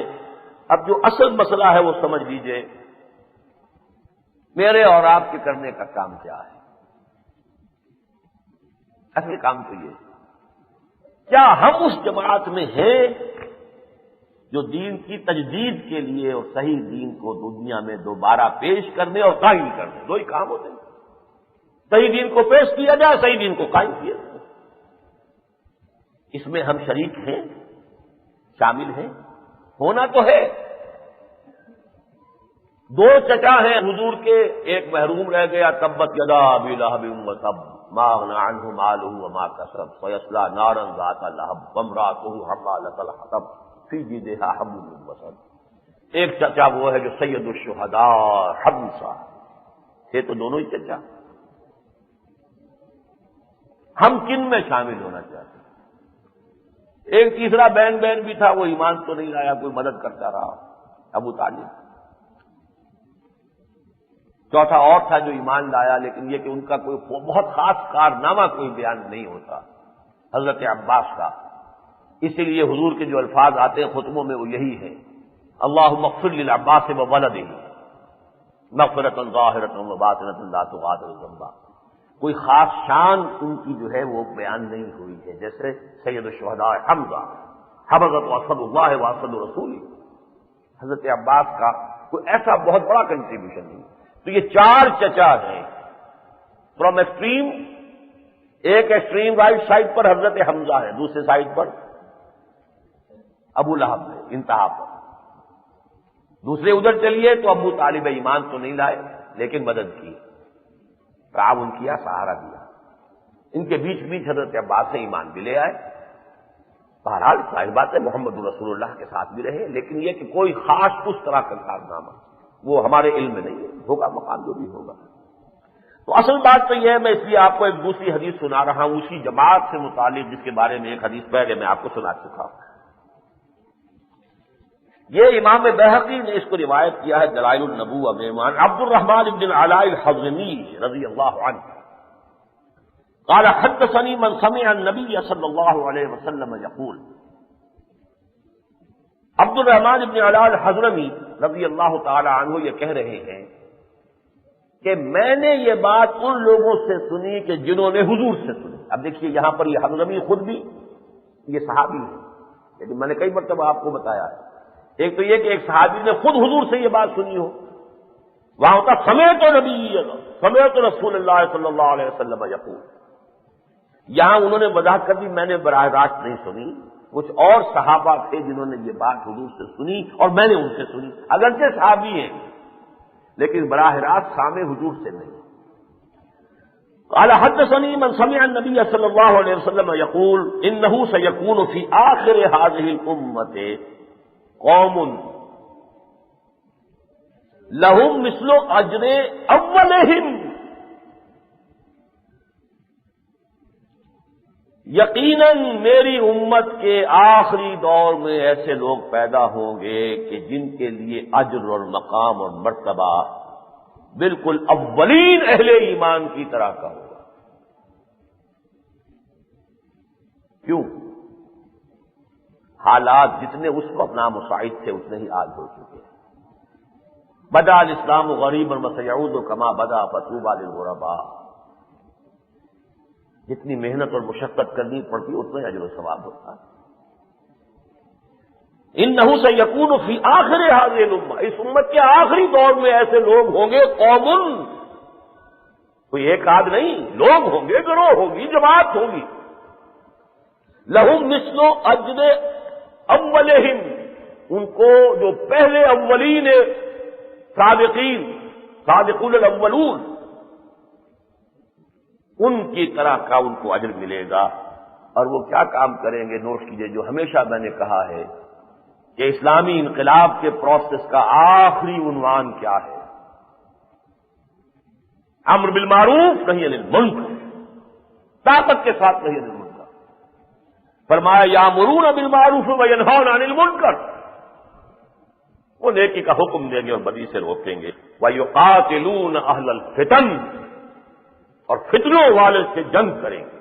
Speaker 1: اب جو اصل مسئلہ ہے وہ سمجھ لیجئے، میرے اور آپ کے کرنے کا کام کیا ہے؟ اصل کام تو یہ، کیا ہم اس جماعت میں ہیں جو دین کی تجدید کے لیے اور صحیح دین کو دنیا میں دوبارہ پیش کرنے اور قائم کرنے، دو ہی کام ہوتے ہیں، صحیح دین کو پیش کیا جائے، صحیح دین کو قائم کیا جائے۔ اس میں ہم شریک ہیں، شامل ہیں، ہونا تو ہے۔ دو چچا ہیں حضور کے، ایک محروم رہ گیا، تبت یدا ابی لہب وتب ما اغنی عنہ مالہ وما کسب سیصلی نارا ذات لہب وامرأتہ حمالۃ الحطب فی جیدہا حبل من مسد۔ ایک چچا وہ ہے جو سید الشہداء حمزہ ہے، تو دونوں ہی چچا۔ ہم کن میں شامل ہونا چاہتے ہیں؟ ایک تیسرا بہن بھی تھا، وہ ایمان تو نہیں لایا، کوئی مدد کرتا رہا، ابو طالب۔ چوتھا اور تھا جو ایمان لایا، لیکن یہ کہ ان کا کوئی بہت خاص کارنامہ کوئی بیان نہیں ہوتا، حضرت عباس کا۔ اسی لیے حضور کے جو الفاظ آتے ہیں خطبوں میں وہ یہی ہے، اللہم اغفر للعباس وولدہ مغفرۃ ظاہرۃ وباطنۃ لا تغادر ذنبا۔ کوئی خاص شان ان کی جو ہے وہ بیان نہیں ہوئی ہے، جیسے سید الشہداء حمزہ، حفظت اسد اللہ واسد رسول، حضرت عباس کا کوئی ایسا بہت بڑا کنٹریبیوشن نہیں۔ تو یہ چار چچا ہیں فرام ایکسٹریم، ایک ایکسٹریم رائٹ سائڈ پر حضرت حمزہ ہے، دوسرے سائڈ پر ابو لہب ہے انتہا پر، دوسرے ادھر چلیے تو ابو طالب ایمان تو نہیں لائے لیکن مدد کی، تعاون کیا، سہارا دیا۔ ان کے بیچ حضرت عباس سے ایمان بھی لے آئے۔ بہرحال ظاہر بات ہے محمد رسول اللہ کے ساتھ بھی رہے، لیکن یہ کہ کوئی خاص اس طرح کا کارنامہ وہ ہمارے علم میں نہیں ہے، ہوگا مقام جو بھی ہوگا۔ تو اصل بات تو یہ ہے، میں اس لیے آپ کو ایک دوسری حدیث سنا رہا ہوں اسی جماعت سے متعلق، جس کے بارے میں ایک حدیث پہلے میں آپ کو سنا چکا ہوں۔ یہ امام بیہقی نے اس کو روایت کیا ہے دلائل النبوہ میں، عبد الرحمن بن العلاء الحضرمی رضی اللہ عنہ قال حدثني من سمع النبي صلی اللہ علیہ وسلم یقول، عبد الرحمن ابن علاء الحضرمی رضی اللہ تعالی عنہ یہ کہہ رہے ہیں کہ میں نے یہ بات ان لوگوں سے سنی کہ جنہوں نے حضور سے سنی. اب دیکھیے یہاں پر یہ حضرمی خود بھی یہ صحابی ہے، لیکن میں نے کئی مرتبہ آپ کو بتایا ہے. ایک تو یہ کہ ایک صحابی نے خود حضور سے یہ بات سنی ہو، وہاں ہوتا سمیعت نبی سمیعت رسول اللہ صلی اللہ علیہ وسلم یقول. یہاں انہوں نے وضاحت کر دی میں نے براہ راست نہیں سنی، کچھ اور صحابہ تھے جنہوں نے یہ بات حضور سے سنی اور میں نے ان سے سنی، اگرچہ صحابی ہیں لیکن براہ راست سامع حضور سے نہیں. قال حدثني من سمع النبي صلى الله عليه وسلم يقول انه سيكون في آخر هذه الامه قوم لهم مثل اجر اولهم. یقیناً میری امت کے آخری دور میں ایسے لوگ پیدا ہوں گے کہ جن کے لیے اجر اور مقام اور مرتبہ بالکل اولین اہل ایمان کی طرح کا ہوگا. کیوں؟ حالات جتنے اس وقت نامساعد تھے اتنے ہی آج ہو چکے ہیں. بدا الاسلام غریبا وسيعود كما بدا فطوبى للغرباء. جتنی محنت اور مشقت کرنی پڑتی اتنا اجر و ثواب ہوتا ہے. انه سيكون في آخر هذه الامه، اس امت کے آخری دور میں ایسے لوگ ہوں گے قوم، کوئی ایک آدھ نہیں، لوگ ہوں گے، گروہ ہوگی، جماعت ہوگی. لهم مثل اجر اولهم، ان کو جو پہلے اولین سابقین سابقون الاولون ان کی طرح کا ان کو اجر ملے گا. اور وہ کیا کام کریں گے؟ نوٹ کیجئے، جو ہمیشہ میں نے کہا ہے کہ اسلامی انقلاب کے پروسیس کا آخری عنوان کیا ہے؟ امر بالمعروف نہی عن المنکر، طاقت کے ساتھ نہی عن المنکر. فرمایا یامرون بالمعروف وینہون عن المنکر، وہ نیکی کا حکم دیں گے اور بدی سے روکیں گے. ویقاتلون اہل الفتن، اور فتنوں والے سے جنگ کریں گے.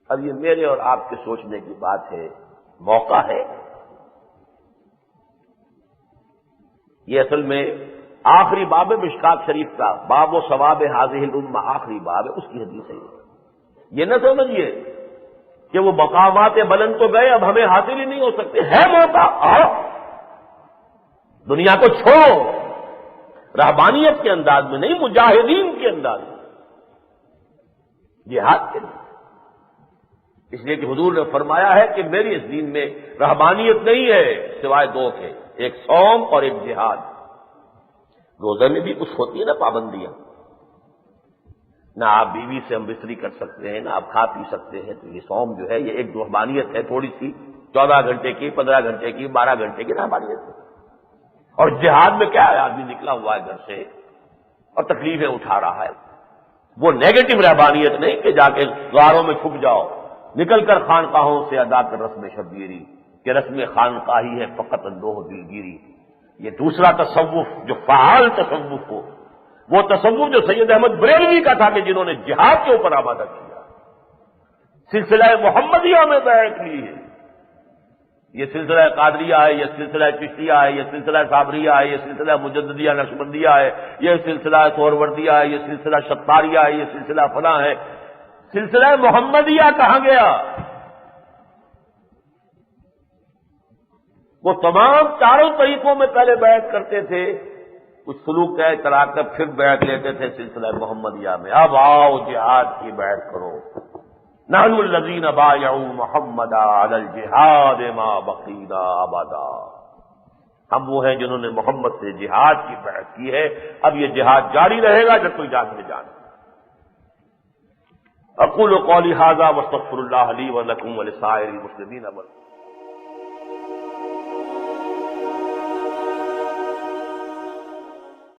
Speaker 1: اب یہ میرے اور آپ کے سوچنے کی بات ہے، موقع ہے. یہ اصل میں آخری باب مشکات شریف کا باب و ثواب هذه الامه آخری باب ہے، اس کی حدیث ہے. یہ نہ سمجھیے کہ وہ مقامات بلند تو گئے اب ہمیں حاصل ہی نہیں ہو سکتے. ہے موقع، آؤ دنیا کو چھوڑو، رہبانیت کے انداز میں نہیں، مجاہدین کے انداز میں، جہاد کے لیے. اس لیے کہ حضور نے فرمایا ہے کہ میری اس دین میں رہبانیت نہیں ہے سوائے دو کے، ایک صوم اور ایک جہاد. روزے میں بھی کچھ ہوتی ہے نا پابندیاں، نہ آپ بیوی سے ہم بستری کر سکتے ہیں، نہ آپ کھا پی سکتے ہیں. تو یہ صوم جو ہے یہ ایک رہبانیت ہے، تھوڑی سی 14 گھنٹے کی، 15 گھنٹے کی، 12 گھنٹے کی رہبانیت ہے. اور جہاد میں کیا ہے؟ آدمی نکلا ہوا ہے گھر سے اور تکلیفیں اٹھا رہا ہے. وہ نیگیٹو رہبانیت نہیں کہ جا کے غاروں میں چھپ جاؤ، نکل کر خانقاہوں سے ادا کر رسم شبگیری کہ رسم خانقاہی ہے فقط اندوہ دلگیری. یہ دوسرا تصوف جو فعال تصوف ہو، وہ تصوف جو سید احمد بریلوی کا تھا کہ جنہوں نے جہاد کے اوپر آمادہ کیا، سلسلہ محمدیہ میں بیعت لی ہے. یہ سلسلہ قادریہ ہے، یہ سلسلہ چشتیہ ہے، یہ سلسلہ صابریہ ہے، یہ سلسلہ مجددیہ نقشبندیہ ہے، یہ سلسلہ سہروردیہ ہے، یہ سلسلہ شتاریہ ہے، یہ سلسلہ فلاں ہے. سلسلہ محمدیہ کہاں گیا؟ وہ تمام چاروں طریقوں میں پہلے بیعت کرتے تھے، کچھ سلوک طے کرا کر پھر بیعت لیتے تھے سلسلہ محمدیہ میں. اب آؤ جہاد کی بیعت کرو. نحن الذین بایعوا محمدا علی الجہاد ما بقینا ابدا. ہم وہ ہیں جنہوں نے محمد سے جہاد کی بیعت کی ہے، اب یہ جہاد جاری رہے گا جب کوئی جان میں جان. اقول قولی ھذا واستغفر اللہ لی ولکم ولسائر المسلمین.